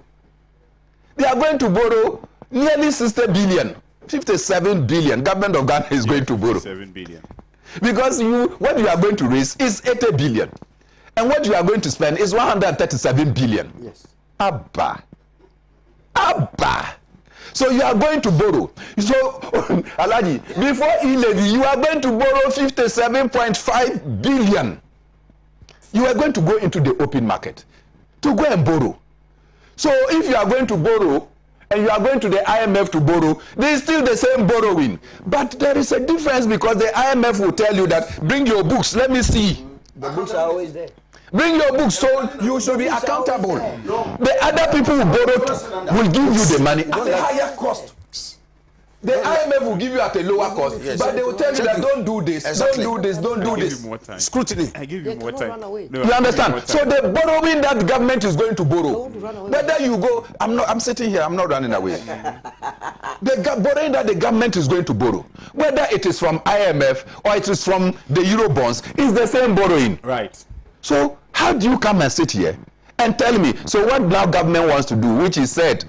They are going to borrow nearly 60 billion. 57 billion. Government of Ghana is going to borrow. 7 billion. Because what you are going to raise is 80 billion. And what you are going to spend is 137 billion. Yes. Abba. So you are going to borrow. So, Alaji, before E-Levy, you are going to borrow 57.5 billion. You are going to go into the open market to go and borrow. So if you are going to borrow, and you are going to the IMF to borrow, there is still the same borrowing. But there is a difference because the IMF will tell you that, bring your books, let me see. The books are always there. Bring your books, so you should be accountable. The other people who borrow will give you the money at a higher cost. The IMF will give you at a lower cost, but they will tell you that don't do this, don't do this. Scrutiny. I give you more time. No, You understand? So the borrowing that the government is going to borrow, whether you go, I'm sitting here, I'm not running away. The borrowing that the government is going to borrow, whether it is from IMF or it is from the Eurobonds, is the same borrowing. Right. So how do you come and sit here and tell me, so what now government wants to do, which is said,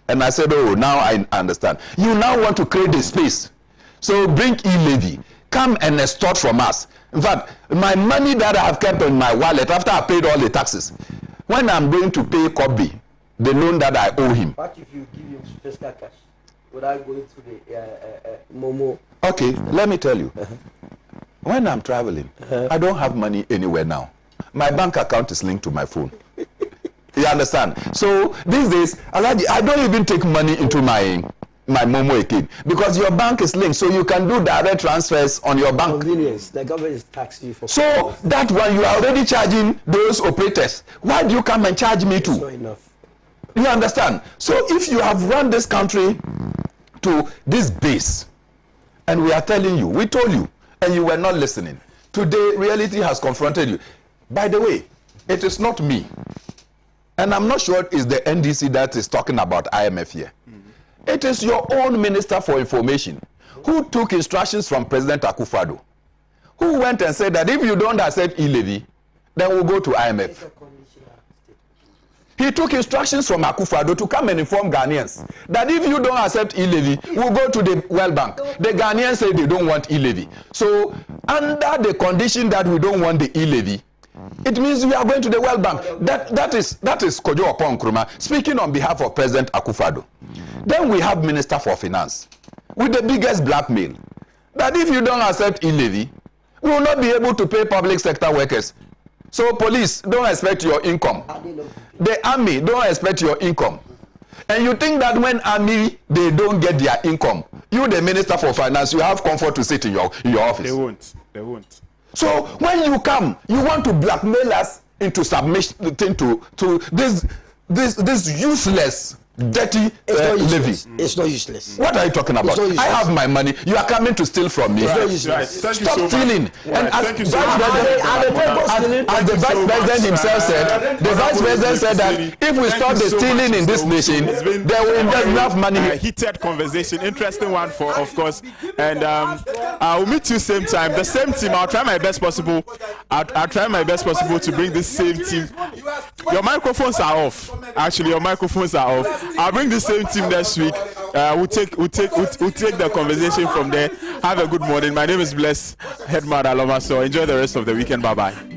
and I said, oh, now I understand. You now want to create a space. So bring E-Levy. Come and extort from us. In fact, my money that I have kept in my wallet after I paid all the taxes, when I'm going to pay Kobe, the loan that I owe him. What if you give him fiscal cash without going to the Momo? Okay, let me tell you. When I'm traveling, I don't have money anywhere now. My bank account is linked to my phone. You understand? So these days, I don't even take money into my Momo again because your bank is linked, so you can do direct transfers on your bank. Convenience. The government is taxing you for. So that one you are already charging those operators. Why do you come and charge me too? It's not enough. You understand? So if you have run this country to this base, and we are telling you, we told you, and you were not listening. Today, reality has confronted you. By the way, it is not me. And I'm not sure it's the NDC that is talking about IMF here. It is your own Minister for Information who took instructions from President Akufo-Addo, who went and said that if you don't accept E-Levy, then we'll go to IMF. He took instructions from Akufo-Addo to come and inform Ghanaians that if you don't accept E-Levy, we'll go to the World Bank. The Ghanaians say they don't want E-Levy. So under the condition that we don't want the E-Levy, it means we are going to the World Bank. That is Kojo Oppong Nkrumah speaking on behalf of President Akufo-Addo. Then we have Minister for Finance with the biggest blackmail that if you don't accept E-Levy, we will not be able to pay public sector workers. So police, don't expect your income. The army, don't expect your income. And you think that when army, they don't get their income, you, the Minister for Finance, you have comfort to sit in your office. They won't. So when you come, you want to blackmail us into submission to this useless, dirty levy. It's not useless. What are you talking about? I have my money. You are coming to steal from me. It's not useless. Right. Stop stealing. And as the Vice President himself said, the Vice President said that if we stop the stealing in this nation, there will be enough money. Heated conversation, interesting one of course. And we'll meet you same time. The same team. I'll try my best possible. I'll try my best possible to bring this same team. Your microphones are off. Actually, your microphones are off. I'll bring the same team next week. We'll take the conversation from there. Have a good morning. My name is Bless Headman Aloma. So enjoy the rest of the weekend. Bye bye.